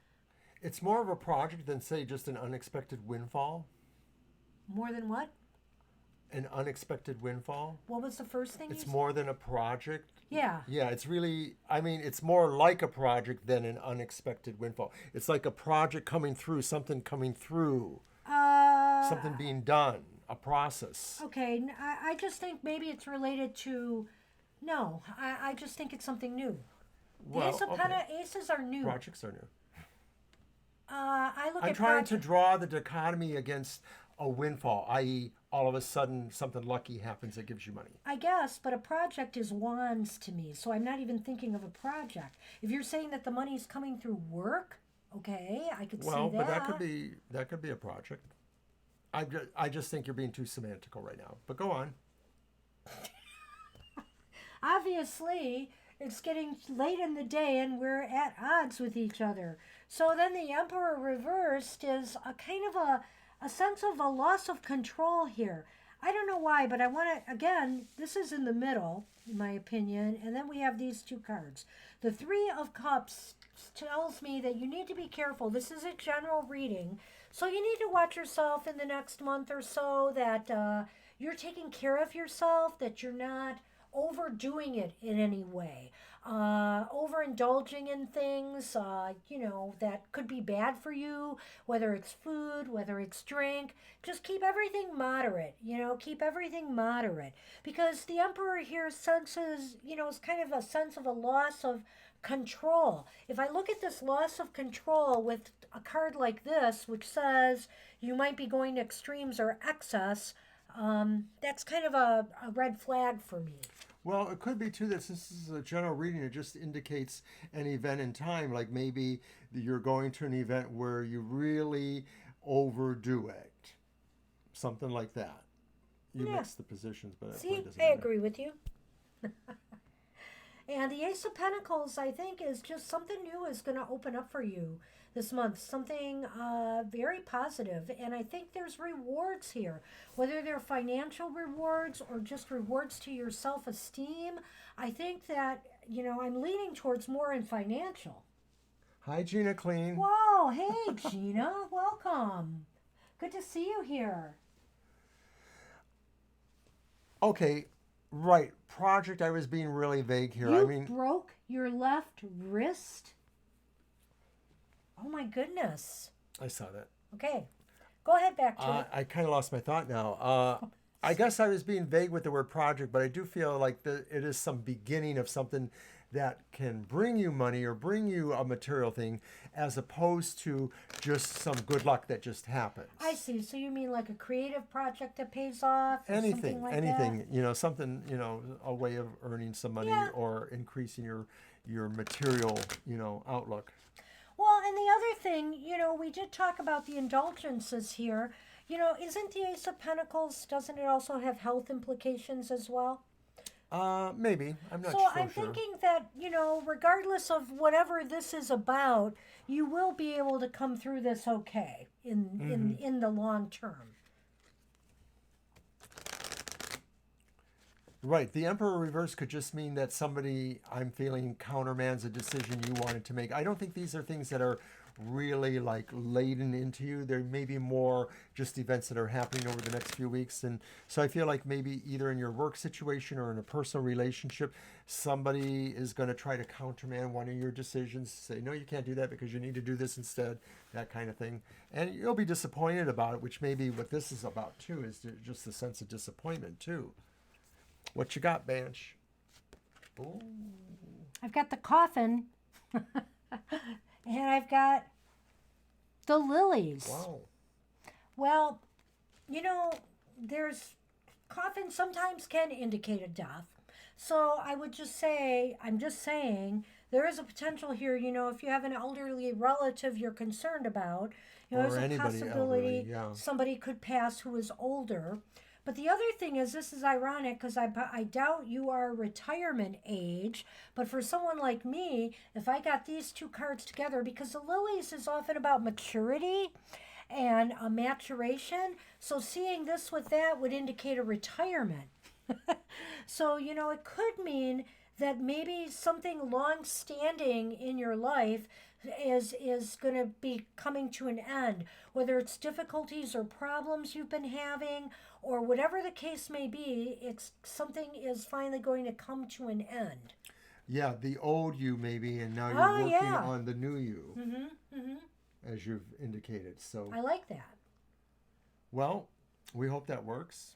It's more of a project than, say, just an unexpected windfall. More than what? An unexpected windfall. What was the first thing It's you more than a project. Yeah. Yeah, it's really, I mean, it's more like a project than an unexpected windfall. It's like a project coming through, something coming through, something being done, a process. Okay, I just think maybe it's related to. No, I just think it's something new. The Well, Ace of Aces are new. Projects are new. I look I'm at trying to draw the dichotomy against a windfall, i.e., all of a sudden something lucky happens that gives you money. I guess, but a project is wands to me, so I'm not even thinking of a project. If you're saying that the money's coming through work, okay, I could see that. Well, but that could be a project. I just think you're being too semantical right now. But go on. Obviously, it's getting late in the day and we're at odds with each other. So then the Emperor reversed is a kind of a sense of a loss of control here. I don't know why, but I want to, again, this is in the middle, in my opinion, and then we have these two cards. The Three of Cups tells me that you need to be careful. This is a general reading, so you need to watch yourself in the next month or so, that you're taking care of yourself, that you're not overdoing it in any way, overindulging in things, that could be bad for you, whether it's food, whether it's drink. Just keep everything moderate, keep everything moderate. Because the Emperor here senses, is kind of a sense of a loss of control. If I look at this loss of control with a card like this, which says you might be going to extremes or excess, that's kind of a red flag for me. Well, it could be too that since this is a general reading, it just indicates an event in time. Like maybe you're going to an event where you really overdo it. Something like that. You mix the positions, but see, it doesn't I matter. agree with you. And the Ace of Pentacles, I think, is just something new is going to open up for you this month. Something very positive. And I think there's rewards here. Whether they're financial rewards or just rewards to your self-esteem. I think that, I'm leaning towards more in financial. Hi, Gina Clean. Whoa, hey, Gina. Welcome. Good to see you here. Okay, right. Project, I was being really vague here. You broke your left wrist? Oh my goodness. I saw that. Okay. Go ahead back to it. I kind of lost my thought now. I guess I was being vague with the word project, but I do feel like it is some beginning of something that can bring you money or bring you a material thing, as opposed to just some good luck that just happens. I see. So you mean like a creative project that pays off? Or Anything, something like anything, that? you know, something, you know, a way of earning some money Yeah. or increasing your material, you know, outlook. Well, and the other thing, we did talk about the indulgences here. Isn't the Ace of Pentacles, doesn't it also have health implications as well? Maybe. I'm not So so I'm sure. thinking that, regardless of whatever this is about, you will be able to come through this okay in the long term. Right. The Emperor reverse could just mean that somebody, I'm feeling, countermands a decision you wanted to make. I don't think these are things that are really like laden into you. There may be more just events that are happening over the next few weeks. And so I feel like maybe either in your work situation or in a personal relationship, somebody is going to try to countermand one of your decisions, say, no, you can't do that because you need to do this instead, that kind of thing. And you'll be disappointed about it, which may be what this is about too, is just the sense of disappointment too. What you got, Bansh? Ooh. I've got the coffin, and I've got the lilies. Wow. Well, there's coffins sometimes can indicate a death. So I would just say, I'm just saying, there is a potential here, if you have an elderly relative you're concerned about, there's Or a anybody possibility elderly, yeah. somebody could pass who is older. But the other thing is, this is ironic because I doubt you are retirement age. But for someone like me, if I got these two cards together, because the lilies is often about maturity and a maturation. So seeing this with that would indicate a retirement. So, it could mean that maybe something long standing in your life is going to be coming to an end, whether it's difficulties or problems you've been having or whatever the case may be. It's something is finally going to come to an end. Yeah, the old you maybe, and now you're Oh, working yeah. on the new you, Mm-hmm. as you've indicated. So, I like that. well, we hope that works.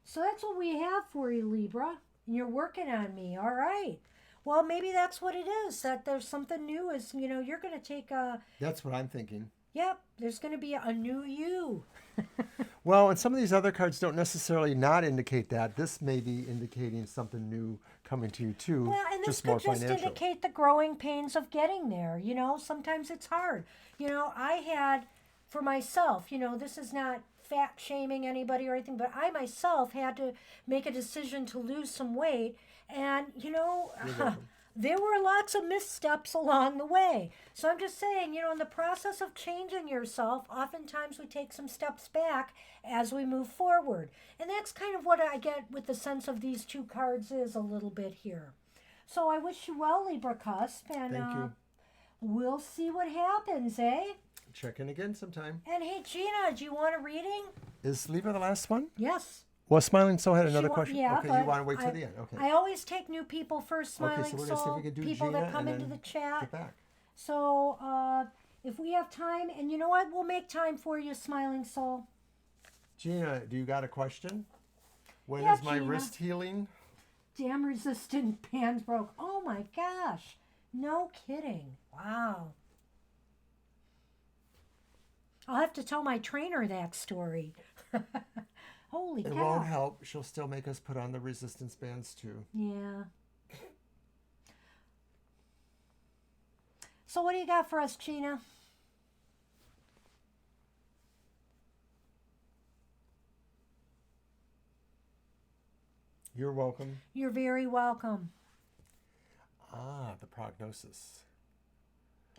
So that's what we have for you, Libra. And you're working on me. All right. Well, maybe that's what it is. That there's something new. Is you're going to take a. That's what I'm thinking. Yep. There's going to be a new you. Well, and some of these other cards don't necessarily not indicate that. This may be indicating something new coming to you too. Well, and this just more could just financial. indicate the growing pains of getting there. Sometimes it's hard. I had for myself. This is not fat shaming anybody or anything, but I myself had to make a decision to lose some weight, and there were lots of missteps along the way. So I'm just saying, in the process of changing yourself, oftentimes we take some steps back as we move forward. And that's kind of what I get with the sense of these two cards is a little bit here. So I wish you well, Libra Cusp, and Thank you. we'll see what happens, eh? Check in again sometime. And hey, Gina, do you want a reading? Is Libra the last one? Yes. Well, Smiling Soul had another She wa- question. yeah, okay, but you want to wait till the end. Okay. I always take new people first, Smiling Okay, so we're going to see if Soul, we can do people Gina that come and into then the chat. get back. So if we have time, and you know what, we'll make time for you, Smiling Soul. Gina, do you got a question? When Yeah, is my Gina. wrist healing? Damn resistant bands broke. Oh my gosh. No kidding. Wow. I'll have to tell my trainer that story. Holy It cow. won't help. She'll still make us put on the resistance bands too. Yeah. So what do you got for us, Gina? You're welcome. You're very welcome. Ah, the prognosis.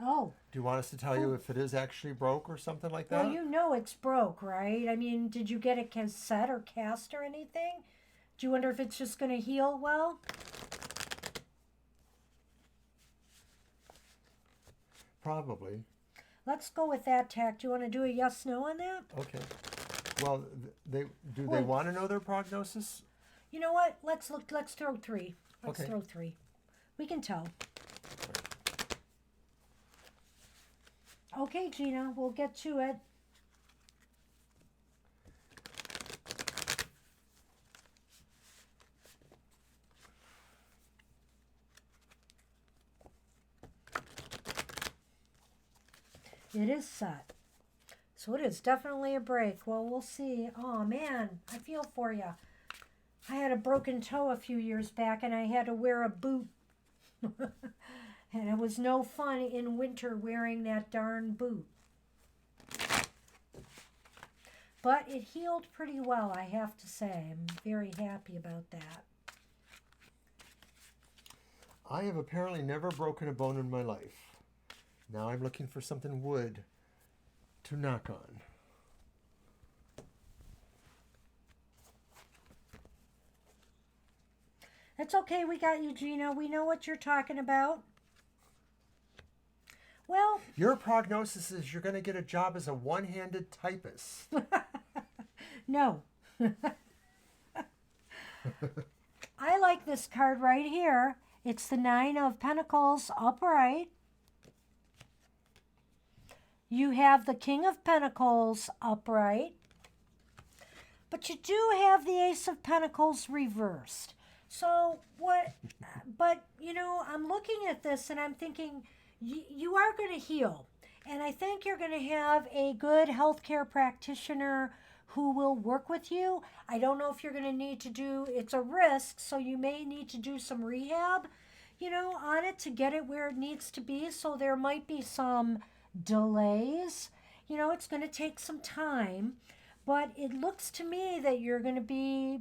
Oh, Do you want us to tell you if it is actually broke or something like that? well, you know it's broke, right? I mean, did you get a cassette or cast or anything? Do you wonder if it's just going to heal well? Probably. Let's go with that tack. Do you want to do a yes/no on that? Okay. Well, they Wait. want to know their prognosis? You know what? Let's look. Let's throw three. Let's Okay. throw three. We can tell. Okay, Gina, we'll get to it. It is set. So it is definitely a break. Well, we'll see. Oh, man, I feel for you. I had a broken toe a few years back, and I had to wear a boot. And it was no fun in winter wearing that darn boot. But it healed pretty well, I have to say. I'm very happy about that. I have apparently never broken a bone in my life. Now I'm looking for something wood to knock on. It's okay, we got you, Gina. We know what you're talking about. Well, your prognosis is you're going to get a job as a one-handed typist. No. I like this card right here. It's the Nine of Pentacles upright. You have the King of Pentacles upright. But you do have the Ace of Pentacles reversed. So what, but you know, I'm looking at this and I'm thinking you are going to heal. And I think you're going to have a good healthcare practitioner who will work with you. I don't know if you're going to need to do, it's a risk, so you may need to do some rehab, you know, on it to get it where it needs to be. So there might be some delays. You know, it's going to take some time, but it looks to me that you're going to be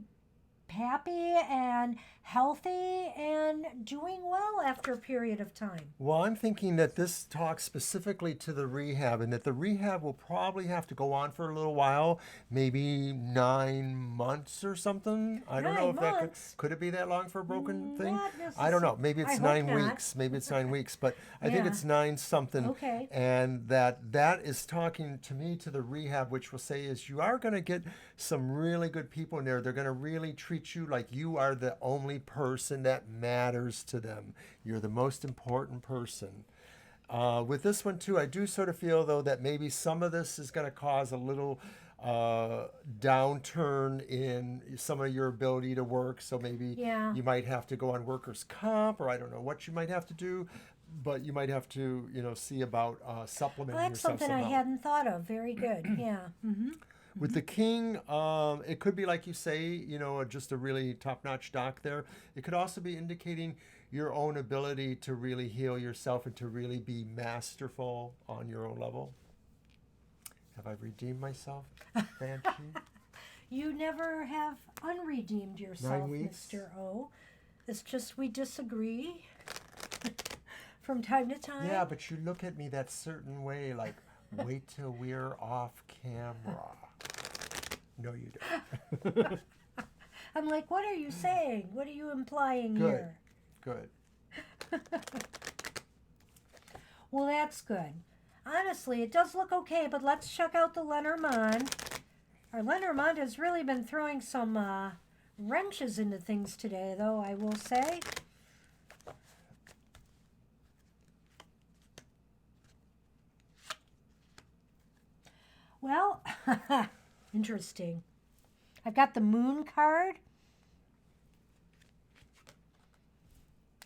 happy and healthy and doing well after a period of time. Well, I'm thinking that this talks specifically to the rehab, and that the rehab will probably have to go on for a little while, maybe 9 months or something. I don't know if 9 that months? could it be that long for a broken thing? Not I don't know. Maybe I it's hope 9 not. weeks. Maybe it's 9 weeks, but I think Yeah. it's 9 something. Okay. And that is talking to me to the rehab, which will say is you are going to get some really good people in there. They're going to really treat you like you are the only person that matters to them. You're the most important person. With this one too, I do sort of feel though that maybe some of this is going to cause a little downturn in some of your ability to work. So maybe Yeah. you might have to go on workers' comp, or I don't know what you might have to do, but you might have to, you know, see about supplementing Well, that's yourself something I somehow. hadn't thought of. Very good. Yeah. Mm-hmm. With the king, it could be like you say, you know, just a really top-notch doc there. It could also be indicating your own ability to really heal yourself and to really be masterful on your own level. Have I redeemed myself, Banshee? You never have unredeemed yourself, 9 weeks? Mr. O. It's just we disagree from time to time. Yeah, but you look at me that certain way, like, wait till we're off camera. No, you don't. I'm like, what are you saying? What are you implying Good. here? Good. Well, that's good. Honestly, it does look okay, but let's check out the Lenormand. Our Lenormand has really been throwing some wrenches into things today, though, I will say. Well, interesting. I've got the Moon card.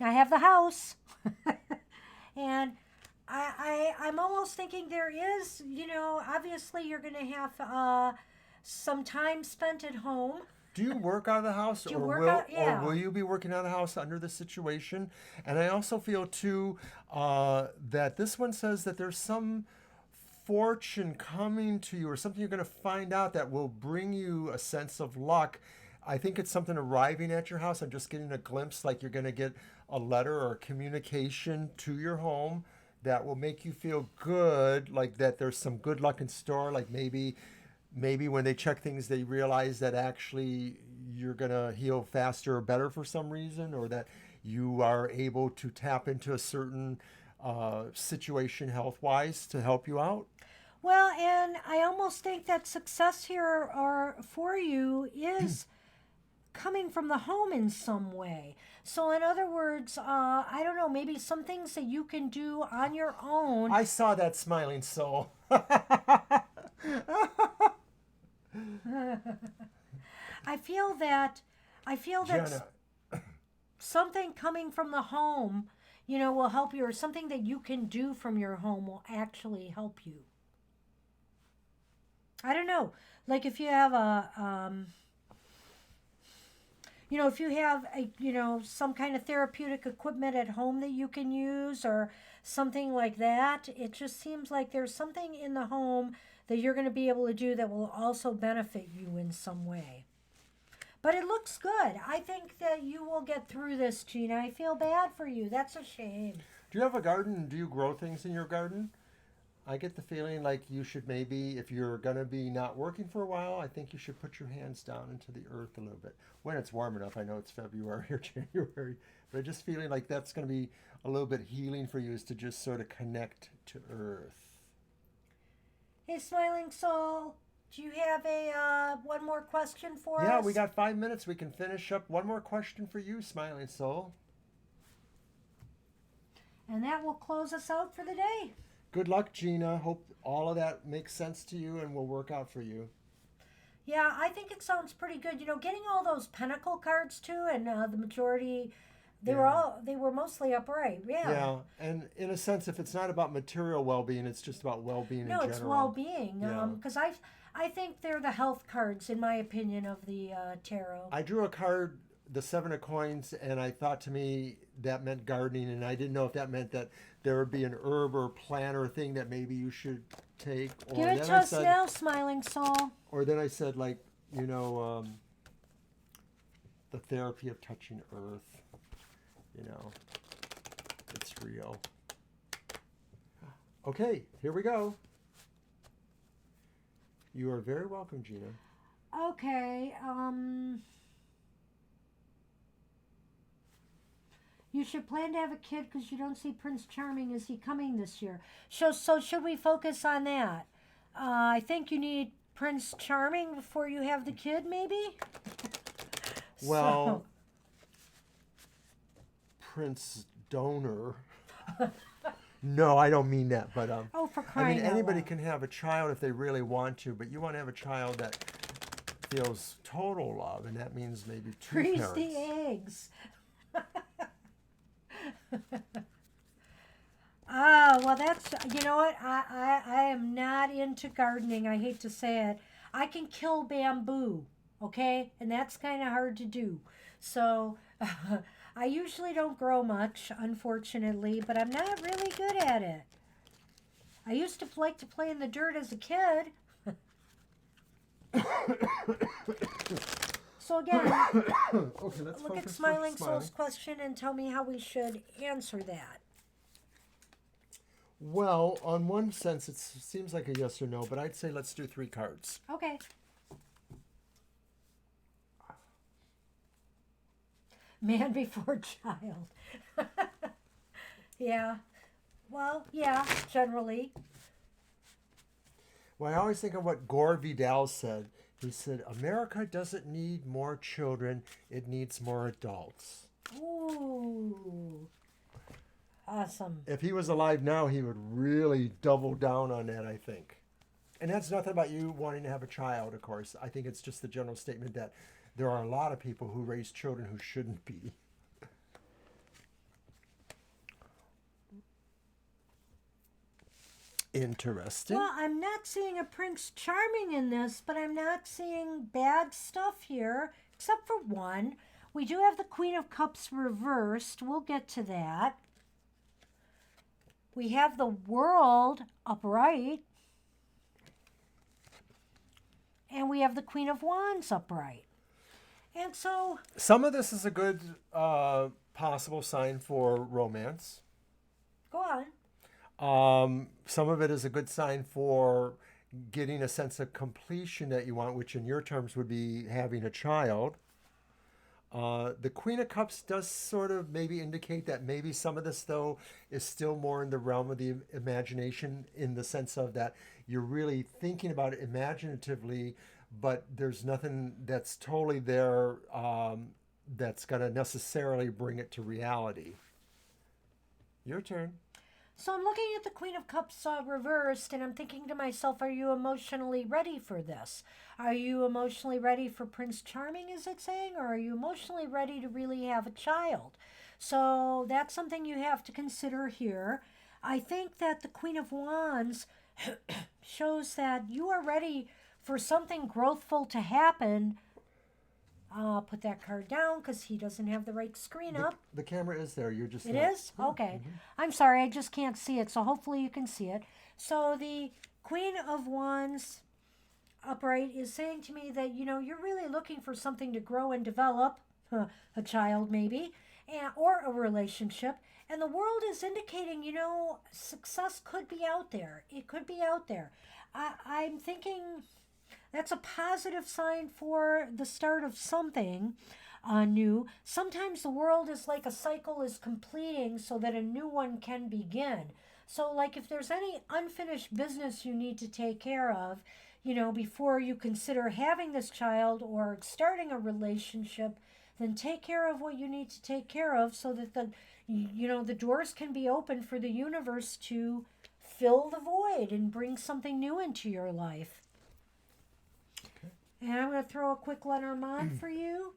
I have the House. And I'm almost thinking there is, you know, obviously you're going to have some time spent at home. Do you work out of the house, you or work will out- yeah. or will you be working out of the house under this situation? And I also feel too that this one says that there's some fortune coming to you, or something you're going to find out that will bring you a sense of luck. I think it's something arriving at your house. I'm just getting a glimpse, like you're going to get a letter or a communication to your home that will make you feel good, like that there's some good luck in store. Like maybe when they check things, they realize that actually you're going to heal faster or better for some reason, or that you are able to tap into a certain situation health-wise to help you out. Well, and I almost think that success here or for you is coming from the home in some way. So in other words, I don't know, maybe some things that you can do on your own. I saw that smiling soul. I feel that Jenna, something coming from the home, will help you, or something that you can do from your home will actually help you. I don't know. Like if you have if you have some kind of therapeutic equipment at home that you can use or something like that, it just seems like there's something in the home that you're going to be able to do that will also benefit you in some way. But it looks good. I think that you will get through this, Gina. I feel bad for you. That's a shame. Do you have a garden? Do you grow things in your garden? I get the feeling like you should maybe, if you're going to be not working for a while, I think you should put your hands down into the earth a little bit. When it's warm enough, I know it's February or January, but I'm just feeling like that's going to be a little bit healing for you, is to just sort of connect to earth. Hey, Smiling Soul, do you have one more question for us? Yeah, we got 5 minutes. We can finish up. One more question for you, Smiling Soul. And that will close us out for the day. Good luck, Gina. Hope all of that makes sense to you and will work out for you. Yeah, I think it sounds pretty good. Getting all those pentacle cards too, and the majority, they were mostly upright. Yeah. Yeah, and in a sense, if it's not about material well-being, it's just about well-being in general. No, it's well-being. Yeah. Because I think they're the health cards, in my opinion, of the tarot. I drew a card, the 7 of coins, and I thought to me that meant gardening, and I didn't know if that meant that there would be an herb or plant or thing that maybe you should take. Or Give it to us now, Smiling Soul. Or then I said, like, the therapy of touching earth. It's real. Okay, here we go. You are very welcome, Gina. Okay, you should plan to have a kid because you don't see Prince Charming. Is he coming this year? So should we focus on that? I think you need Prince Charming before you have the kid, maybe? Well, Prince Donor. No, I don't mean that, but for crying out anybody loud. can have a child if they really want to, but you want to have a child that feels total love, and that means maybe two Freeze parents. the eggs. Well, that's, you know what? I am not into gardening. I hate to say it. I can kill bamboo, okay? And that's kind of hard to do. So I usually don't grow much, unfortunately, but I'm not really good at it. I used to like to play in the dirt as a kid. So again, Okay, let's look at focus Smiling on Soul's question and tell me how we should answer that. Well, on one sense, it seems like a yes or no, but I'd say let's do 3 cards. Okay. Man before child. Yeah. Well, yeah, generally. Well, I always think of what Gore Vidal said. He said, America doesn't need more children, it needs more adults. Ooh. Awesome. If he was alive now, he would really double down on that, I think. And that's nothing about you wanting to have a child, of course. I think it's just the general statement that there are a lot of people who raise children who shouldn't be. Interesting. Well, I'm not seeing a Prince Charming in this, but I'm not seeing bad stuff here, except for one. We do have the Queen of Cups reversed. We'll get to that. We have the World upright. And we have the Queen of Wands upright. And so... Some of this is a good possible sign for romance. Go on. Some of it is a good sign for getting a sense of completion that you want, which in your terms would be having a child. The Queen of Cups does sort of maybe indicate that maybe some of this, though, is still more in the realm of the imagination, in the sense of that you're really thinking about it imaginatively, but there's nothing that's totally there that's going to necessarily bring it to reality. Your turn. So I'm looking at the Queen of Cups reversed, and I'm thinking to myself, are you emotionally ready for this? Are you emotionally ready for Prince Charming, is it saying? Or are you emotionally ready to really have a child? So that's something you have to consider here. I think that the Queen of Wands shows that you are ready for something growthful to happen. I'll put that card down because he doesn't have the right screen up. The camera is there. You're just It not... is? Okay. I'm sorry, I just can't see it, so hopefully you can see it. So the Queen of Wands upright is saying to me that, you're really looking for something to grow and develop, a child maybe, or a relationship. And the world is indicating, success could be out there. It could be out there. I'm thinking that's a positive sign for the start of something new. Sometimes the world is like a cycle is completing so that a new one can begin. So, like, if there's any unfinished business you need to take care of, before you consider having this child or starting a relationship, then take care of what you need to take care of so that the doors can be open for the universe to fill the void and bring something new into your life. Okay. And I'm going to throw a quick Lenormand for you.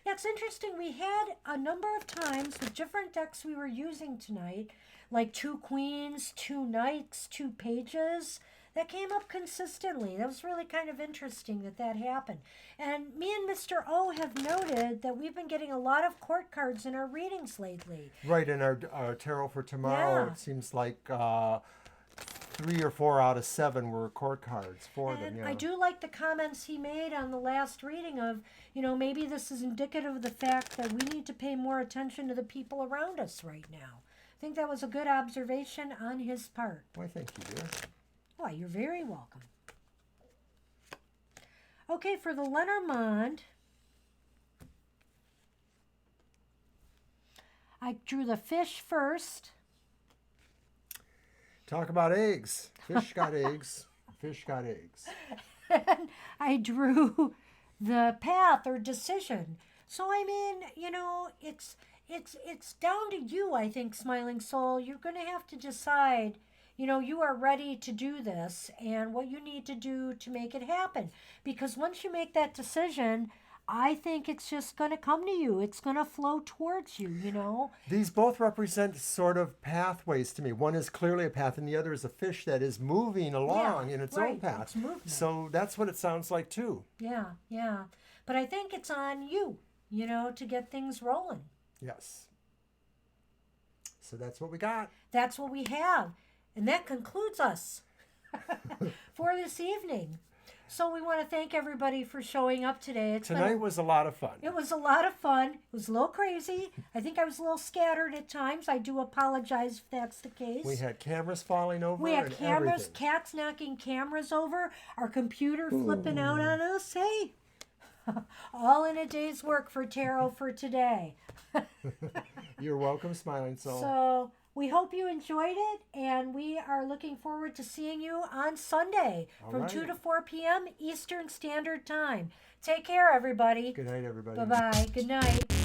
Yeah, it's interesting. We had a number of times with different decks we were using tonight, like 2 queens, 2 knights, 2 pages. That came up consistently. That was really kind of interesting that happened. And me and Mr. O have noted that we've been getting a lot of court cards in our readings lately. Right, in our tarot for tomorrow, It seems like 3 or 4 out of 7 were court cards for them. Yeah. I do like the comments he made on the last reading of, maybe this is indicative of the fact that we need to pay more attention to the people around us right now. I think that was a good observation on his part. Why, thank you, dear. Why, you're very welcome. Okay, for the Lenormand, I drew the fish first. Talk about eggs. Fish got eggs. Fish got eggs. And I drew the path or decision. So I mean, it's down to you, I think, Smiling Soul. You're going to have to decide, you are ready to do this and what you need to do to make it happen. Because once you make that decision, I think it's just going to come to you. It's going to flow towards you, These both represent sort of pathways to me. One is clearly a path and the other is a fish that is moving along in its own path. It's movement. So that's what it sounds like too. Yeah. But I think it's on you, to get things rolling. Yes. So that's what we got. That's what we have. And that concludes us for this evening. So we want to thank everybody for showing up today. Tonight was a lot of fun. It was a lot of fun. It was a little crazy. I think I was a little scattered at times. I do apologize if that's the case. We had cameras falling over. We had cameras, everything. Cats knocking cameras over, our computer flipping out on us. Hey, all in a day's work for tarot for today. You're welcome, Smiling Soul. So we hope you enjoyed it, and we are looking forward to seeing you on Sunday from 2 to 4 p.m. Eastern Standard Time. Take care, everybody. Good night, everybody. Bye-bye. Good night.